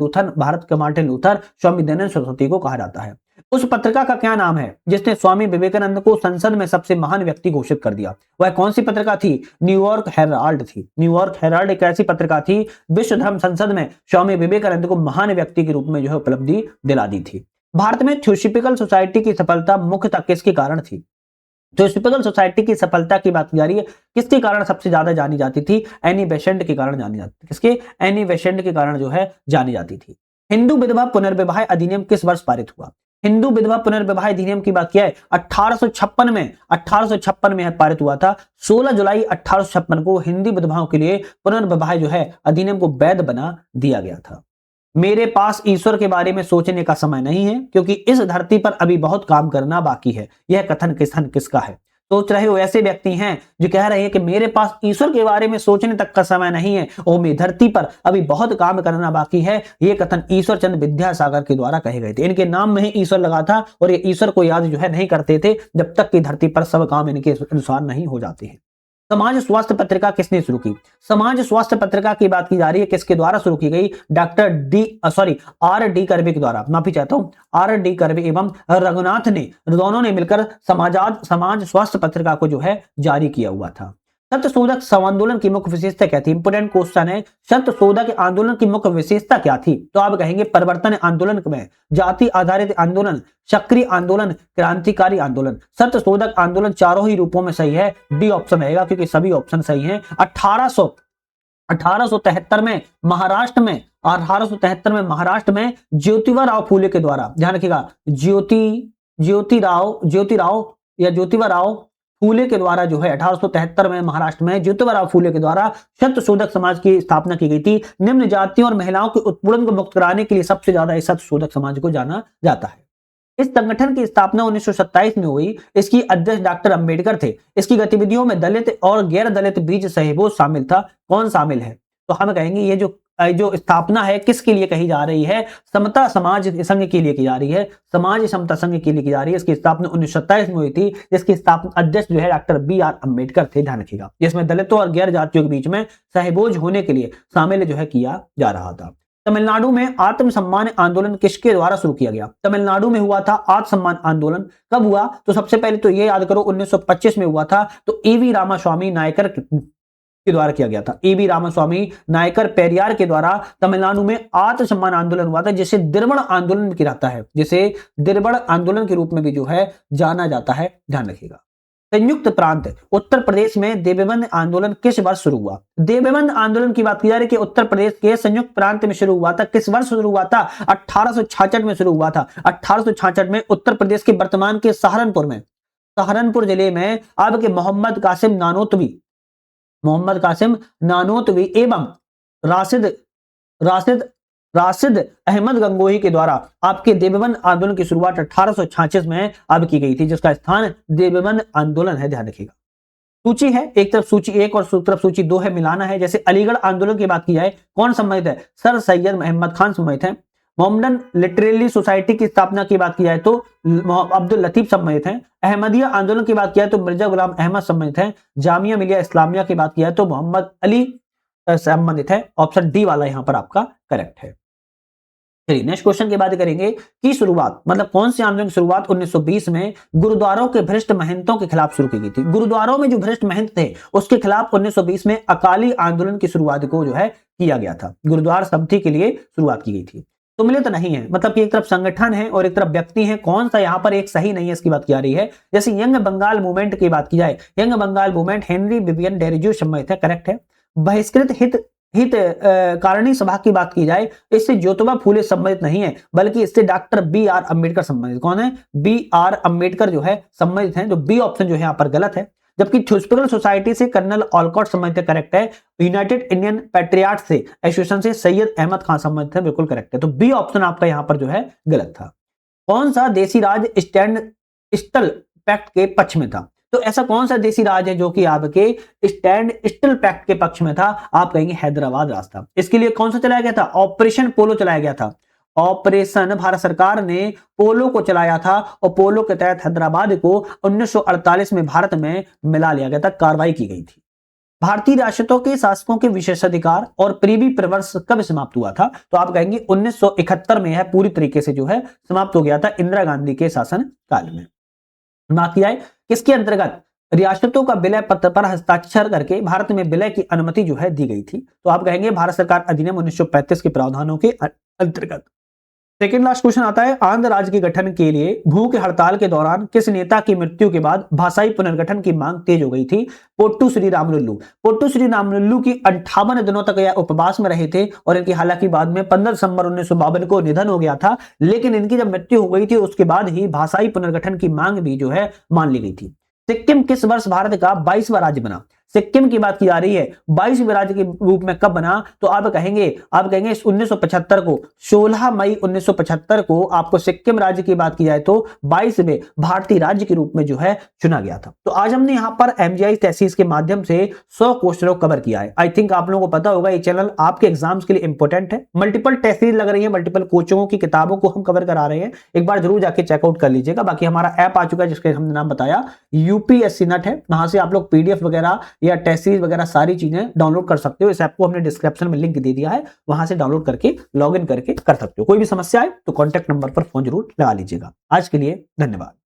लूथर स्वामी दयानंद सरस्वती को कहा जाता है। उस पत्रिका का क्या नाम है जिसने स्वामी विवेकानंद को संसद में सबसे महान व्यक्ति घोषित कर दिया? वह कौन सी पत्रिका थी? न्यूयॉर्क हेराल्ड थी। न्यूयॉर्क हेराल्ड एक ऐसी पत्रिका थी विश्व धर्म संसद में स्वामी विवेकानंद को महान व्यक्ति के रूप में जो है उपलब्धि दिला दी थी। भारत में थियोसॉफिकल सोसाइटी की सफलता मुख्यतः किसके कारण थी? थियोसॉफिकल सोसाइटी की सफलता की बात की जा रही है, किसके कारण सबसे ज्यादा जानी जाती थी? एनी बेसेंट के कारण जानी जाती थी। किसके? एनी बेसेंट के कारण जो है जानी जाती थी। हिंदू विधवा पुनर्विवाह अधिनियम किस वर्ष पारित हुआ? हिंदू विधवा पुनर्विवाह अधिनियम की बात किया है 1856 में पारित हुआ था। 16 जुलाई 1856 को हिंदी विधवाओं के लिए पुनर्विवाह जो है अधिनियम को वैध बना दिया गया था। मेरे पास ईश्वर के बारे में सोचने का समय नहीं है क्योंकि इस धरती पर अभी बहुत काम करना बाकी है। यह कथन किसका है? सोच रहे हो ऐसे व्यक्ति हैं जो कह रहे हैं कि मेरे पास ईश्वर के बारे में सोचने तक का समय नहीं है और मेरी धरती पर अभी बहुत काम करना बाकी है। ये कथन ईश्वर चंद्र विद्यासागर के द्वारा कहे गए थे। इनके नाम में ही ईश्वर लगा था और ये ईश्वर को याद जो है नहीं करते थे जब तक कि धरती पर सब काम इनके अनुसार नहीं हो जाते हैं। समाज स्वास्थ्य पत्रिका किसने शुरू की? समाज स्वास्थ्य पत्रिका की बात की जा रही है, किसके द्वारा शुरू की गई? आर डी कर्वे के द्वारा, माफी चाहता हूं, आर डी कर्वे एवं रघुनाथ ने दोनों ने मिलकर समाज स्वास्थ्य पत्रिका को जो है जारी किया हुआ था। सत्यशोधक आंदोलन की मुख्य विशेषता क्या थी? इंपोर्टेंट क्वेश्चन है। सत्यशोधक आंदोलन की मुख्य विशेषता क्या थी? तो आप कहेंगे परिवर्तन आंदोलन में जाति आधारित आंदोलन, सक्रिय आंदोलन, क्रांतिकारी आंदोलन। सत्यशोधक आंदोलन चारों ही रूपों में सही है, डी ऑप्शन रहेगा क्योंकि सभी ऑप्शन सही हैं। 1873 में महाराष्ट्र में ज्योतिबा फूले के द्वारा, ध्यान रखिएगा, ज्योतिबा राव फूले के द्वारा जो है 1873 में महाराष्ट्र में ज्योतिबा फूले के द्वारा सत्यशोधक समाज की स्थापना की गई थी। निम्न जातियों और महिलाओं के उत्पीड़न को मुक्त कराने के लिए सबसे ज्यादा इस सत्यशोधक समाज को जाना जाता है। इस संगठन की स्थापना 1927 में हुई। इसकी अध्यक्ष डॉक्टर अंबेडकर थे। इसकी गतिविधियों में दलित और गैर दलित बीच सहबोध शामिल था। कौन शामिल है? तो हम कहेंगे ये जो स्थापना है किसके लिए कही जा रही है? समता समाज संघ के लिए की जा रही है। समाज समता संघ के लिए की जा रही है। इसकी स्थापना 1927 में हुई थी। जिसकी स्थापना अध्यक्ष जो है डॉक्टर BR अम्बेडकर थे। ध्यान रखिएगा, जिसमें दलितों और गैर जातियों के बीच में सहबोज होने के लिए शामिल जो है किया जा रहा था। तमिलनाडु में आत्मसम्मान आंदोलन किसके द्वारा शुरू किया गया? तमिलनाडु में हुआ था आत्मसम्मान आंदोलन। कब हुआ? तो सबसे पहले तो ये याद करो 1925 में हुआ था। तो EV रामास्वामी नायकर के द्वारा किया गया था। EV रामास्वामी नायकर पेरियार के द्वारा तमिलनाडु में आत्मसम्मान आंदोलन हुआ था, जिसे द्रविड़ आंदोलन भी कहलाता है, जिसे द्रविड़ आंदोलन के रूप में भी जो है जाना जाता है। ध्यान रखिएगा। संयुक्त प्रांत उत्तर प्रदेश में देवबंद आंदोलन किस वर्ष शुरू हुआ? देवबंद आंदोलन की बात की जा रही है कि उत्तर प्रदेश के संयुक्त प्रांत में शुरू हुआ था। किस वर्ष शुरू हुआ था? 1866 में शुरू हुआ था। 1866 में उत्तर प्रदेश के वर्तमान के सहारनपुर जिले में आपके मोहम्मद कासिम नानोतवी एवं राशिद अहमद गंगोही के द्वारा आपके देवबंद आंदोलन की शुरुआत 1866 में अब की गई थी, जिसका स्थान देवबंद आंदोलन है। ध्यान रखिएगा। सूची है, एक तरफ सूची 1 और तरफ सूची 2 है, मिलाना है। जैसे अलीगढ़ आंदोलन की बात की जाए, कौन सम्मानित है? सर सैयद अहमद खान सम्मानित है। मोहम्मदन लिटरेरी सोसाइटी की स्थापना की बात की जाए तो अब्दुल लतीफ सम्मानित हैं। अहमदिया आंदोलन की बात की जाए तो मिर्जा गुलाम अहमद सम्मानित हैं। जामिया मिलिया इस्लामिया की बात की जाए तो मोहम्मद अली सम्मानित है। ऑप्शन डी वाला यहां पर आपका करेक्ट है। चलिए नेक्स्ट क्वेश्चन की बात करेंगे कि शुरुआत, मतलब कौन से आंदोलन की शुरुआत 1920 में गुरुद्वारों के भ्रष्ट महंतों के खिलाफ शुरू की गई थी। गुरुद्वारों में जो भ्रष्ट महंत थे उसके खिलाफ 1920 में अकाली आंदोलन की शुरुआत को जो है किया गया था। गुरुद्वार समिति के लिए शुरुआत की गई थी। सम्मिलित नहीं है, मतलब कि एक तरफ संगठन है और एक तरफ व्यक्ति है। कौन सा यहाँ पर एक सही नहीं है, इसकी बात की जा रही है। जैसे यंग बंगाल मूवमेंट की बात की जाए, young Bengal movement Henry Vivian Derozio सम्मानित है, करेक्ट है। बहिष्कृत हित कारणी सभा की बात की जाए, इससे ज्योतिबा फूले सम्मानित नहीं है, बल्कि इससे डॉक्टर BR अम्बेडकर सम्मानित। कौन है? BR अम्बेडकर जो है सम्मानित है। जो बी ऑप्शन जो है यहाँ पर गलत है। जबकि थियोसॉफिकल सोसाइटी से कर्नल ऑलकॉट सम्मानित, करेक्ट है। यूनाइटेड इंडियन पैट्रियाट से एसोसिएशन से सैयद अहमद खान सम्मानित है, बिल्कुल करेक्ट है। तो बी ऑप्शन आपका यहाँ पर जो है गलत था। कौन सा देसी राज स्टैंड स्टिल पैक्ट के पक्ष में था? तो ऐसा कौन सा देसी राज है जो कि आपके स्टैंड स्टिल पैक्ट के पक्ष में था? आप कहेंगे हैदराबाद राज था। इसके लिए कौन सा चलाया गया था? ऑपरेशन पोलो चलाया गया था। ऑपरेशन भारत सरकार ने पोलो को चलाया था और पोलो के तहत हैदराबाद को 1948 में भारत में मिला लिया गया था, कार्रवाई की गई थी। भारतीय रियासतों के शासकों के विशेषाधिकार और प्रीवी प्रवर्ष कब समाप्त हुआ था? तो आप कहेंगे 1971 में है, पूरी तरीके से जो है समाप्त हो गया था इंदिरा गांधी के शासन काल में। बाकी आए किसके अंतर्गत? रियासतों का विलय पत्र पर हस्ताक्षर करके भारत में विलय की अनुमति जो है दी गई थी। तो आप कहेंगे भारत सरकार अधिनियम 1935 के प्रावधानों के अंतर्गत। सेकेंड लास्ट क्वेश्चन आता है, आंध्र राज्य के गठन के लिए भूख हड़ताल के दौरान किस नेता की मृत्यु के बाद भाषाई पुनर्गठन की मांग तेज हो गई थी? पोट्टू श्री रामलुल्लू। पोट्टू श्री रामलुल्लू की 58 दिनों तक यह उपवास में रहे थे और इनकी हालांकि बाद में 15 दिसंबर 1952 को निधन हो गया था, लेकिन इनकी जब मृत्यु हो गई थी उसके बाद ही भाषाई पुनर्गठन की मांग भी जो है मान ली गई थी। सिक्किम किस वर्ष भारत का 22वां राज्य बना? सिक्किम की बात की जा रही है, 22वें राज्य के रूप में कब बना? तो आप कहेंगे 1975 को, 16 मई 1975 को आपको सिक्किम राज्य की बात की जाए तो 22वें भारतीय राज्य के रूप में जो है चुना गया था। तो आज हमने यहां पर एमजीआई टेसिस के माध्यम से 100 क्वेश्चनों को कवर किया है। आई थिंक आप लोगों को पता होगा ये चैनल आपके एग्जाम्स के लिए इंपॉर्टेंट है। मल्टीपल टेसिस लग रही है, मल्टीपल कोचिंगों की किताबों को हम कवर करा रहे हैं, एक बार जरूर जाके चेकआउट कर लीजिएगा। बाकी हमारा ऐप आ चुका है जिसके हमने नाम बताया यूपीएससी नट है, वहां से आप लोग पीडीएफ वगैरह या टेस्ट सीरीज वगैरह सारी चीजें डाउनलोड कर सकते हो। इस ऐप को हमने डिस्क्रिप्शन में लिंक दे दिया है, वहां से डाउनलोड करके लॉगिन करके कर सकते हो। कोई भी समस्या है तो कॉन्टैक्ट नंबर पर फोन जरूर लगा लीजिएगा। आज के लिए धन्यवाद।